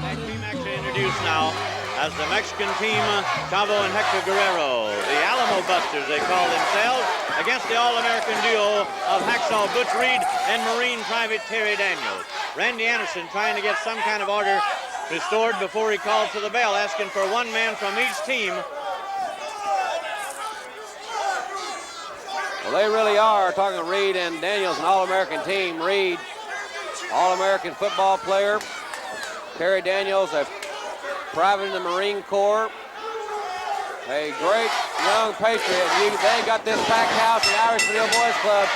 Tag team action introduced now as the Mexican team, Chavo and Hector Guerrero, the Alamo Busters they call themselves, against the All-American duo of Hacksaw Butch Reed and Marine Private Terry Daniels. Randy Anderson trying to get some kind of order restored before he called for the bell, asking for one man from each team. Well, they really are, talking Reed and Daniels, an All-American team. Reed, All-American football player. Terry Daniels, a private in the Marine Corps. A great young patriot. They got this packed house at Irishville Boys Club.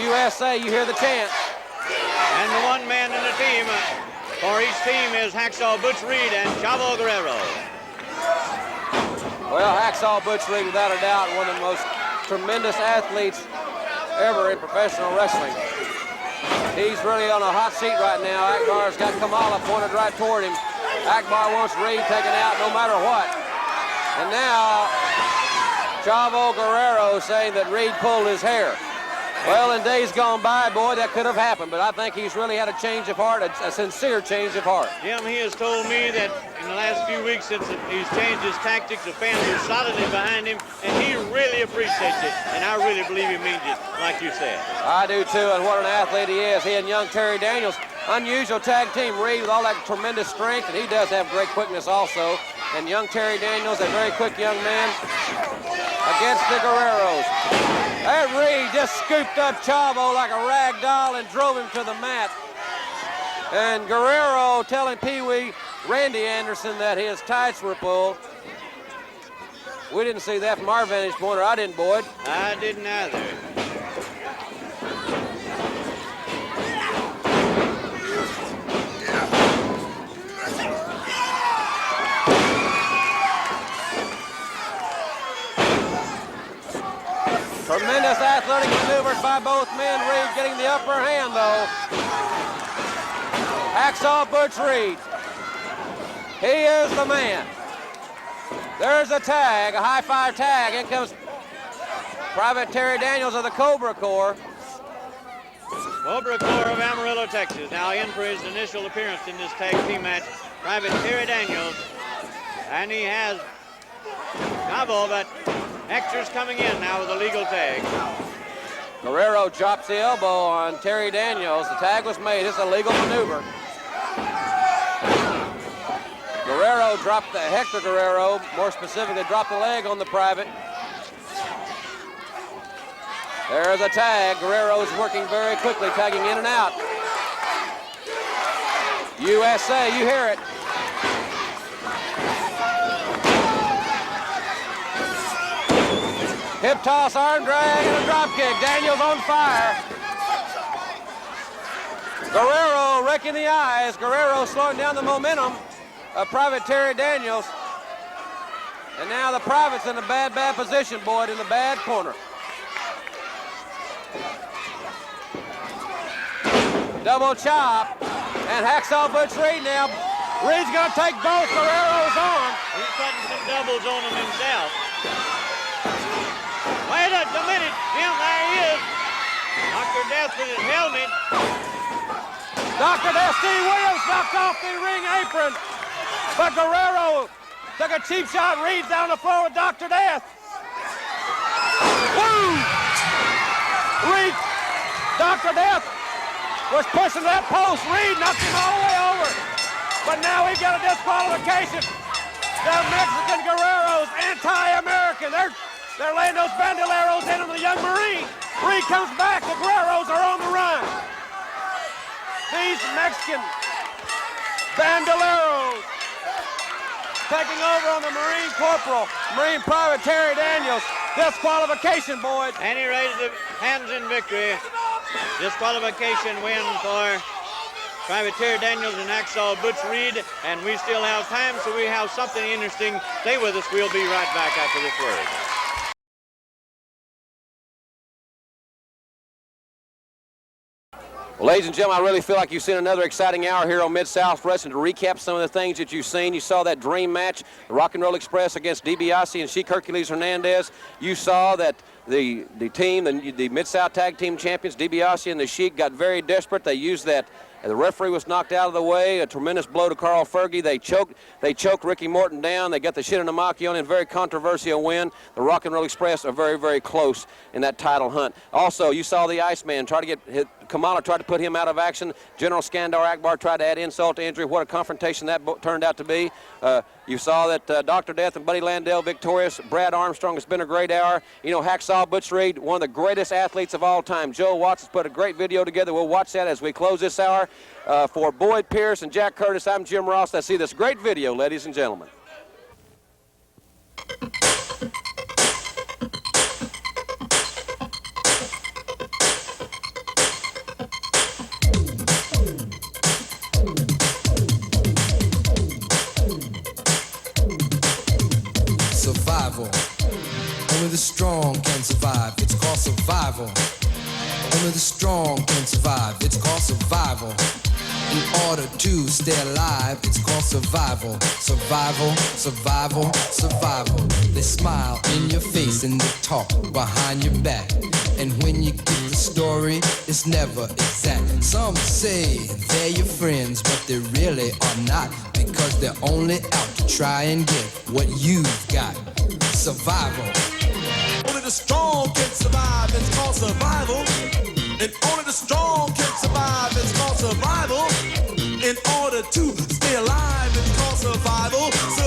USA, you hear the chant. And the one man in the team for each team is Hacksaw Butch Reed and Chavo Guerrero. Well, Hacksaw Butch Reed, without a doubt, one of the most tremendous athletes ever in professional wrestling. He's really on a hot seat right now. Akbar's got Kamala pointed right toward him. Akbar wants Reed taken out no matter what. And now, Chavo Guerrero saying that Reed pulled his hair. Well, in days gone by, boy, that could have happened, but I think he's really had a change of heart, a sincere change of heart. Jim, he has told me that in the last few weeks since he's changed his tactics, the fans are solidly behind him, and he really appreciates it, and I really believe he means it, like you said. I do too, and what an athlete he is. He and young Terry Daniels, unusual tag team. Reed with all that tremendous strength, and he does have great quickness also. And young Terry Daniels, a very quick young man, against the Guerreros. That Reed just scooped up Chavo like a rag doll and drove him to the mat. And Guerrero telling Pee Wee Randy Anderson that his tights were pulled. We didn't see that from our vantage point, or I didn't, Boyd. I didn't either. Tremendous athletic maneuvers by both men. Reed getting the upper hand, though. Hacksaw Butch Reed. He is the man. There's a tag, a high-five tag. In comes Private Terry Daniels of the Cobra Corps. Cobra Corps of Amarillo, Texas. Now in for his initial appearance in this tag team match. Private Terry Daniels. And he has Chavo, but Hector's coming in now with a legal tag. Guerrero drops the elbow on Terry Daniels. The tag was made. It's a legal maneuver. Guerrero dropped Hector Guerrero, more specifically, dropped the leg on the private. There's a tag. Guerrero's working very quickly, tagging in and out. USA, you hear it. Hip toss, arm drag, and a drop kick. Daniels on fire. Guerrero wrecking the eyes. Guerrero slowing down the momentum of Private Terry Daniels. And now the Private's in a bad position, Boyd, in the bad corner. Double chop, and Hacksaw Butch Reed now. Reed's gonna take both Guerreros on. He's putting some doubles on him himself. Wait a minute, Jim, there he is. Dr. Death with his helmet. Dr. Death, Steve Williams knocked off the ring apron. But Guerrero took a cheap shot. Reed's down the floor with Dr. Death. Woo! Reed, Dr. Death was pushing that post. Reed knocked him all the way over. But now we've got a disqualification. The Mexican Guerreros, anti-American. They're laying those bandoleros in on the young Marine. Reed comes back. The Guerreros are on the run. These Mexican bandoleros taking over on the Marine Corporal, Marine Private Terry Daniels. Disqualification, Boyd. And he raised the hands in victory. Disqualification win for Private Terry Daniels and Hacksaw Butch Reed. And we still have time, so we have something interesting. Stay with us. We'll be right back after this word. Well, ladies and gentlemen, I really feel like you've seen another exciting hour here on Mid-South Wrestling. To recap some of the things that you've seen, you saw that dream match, the Rock and Roll Express against DiBiase and Sheik Hercules Hernandez. You saw that the team, the Mid-South Tag Team Champions, DiBiase and the Sheik, got very desperate. They used that. The referee was knocked out of the way. A tremendous blow to Carl Fergie. They choked Ricky Morton down. They got the Shinnomaki on him. Very controversial win. The Rock and Roll Express are very, very close in that title hunt. Also, you saw the Iceman try to get Kamala tried to put him out of action. General Skandar Akbar tried to add insult to injury. What a confrontation that turned out to be. You saw that Dr. Death and Buddy Landell victorious. Brad Armstrong, has been a great hour. You know, Hacksaw Butch Reed, one of the greatest athletes of all time. Joe Watts has put a great video together. We'll watch that as we close this hour. For Boyd Pierce and Jack Curtis, I'm Jim Ross. Let's see this great video, ladies and gentlemen. Survival. Only the strong can survive. It's called survival. Only the strong can survive. It's called survival. In order to stay alive, it's called survival. Survival, survival, survival. They smile in your face and they talk behind your back. And when you get the story, it's never exact. Some say they're your friends, but they really are not, because they're only out to try and get what you've got. Survival. strong can survive. It's called survival. And only the strong can survive. It's called survival. In order to stay alive, it's called survival.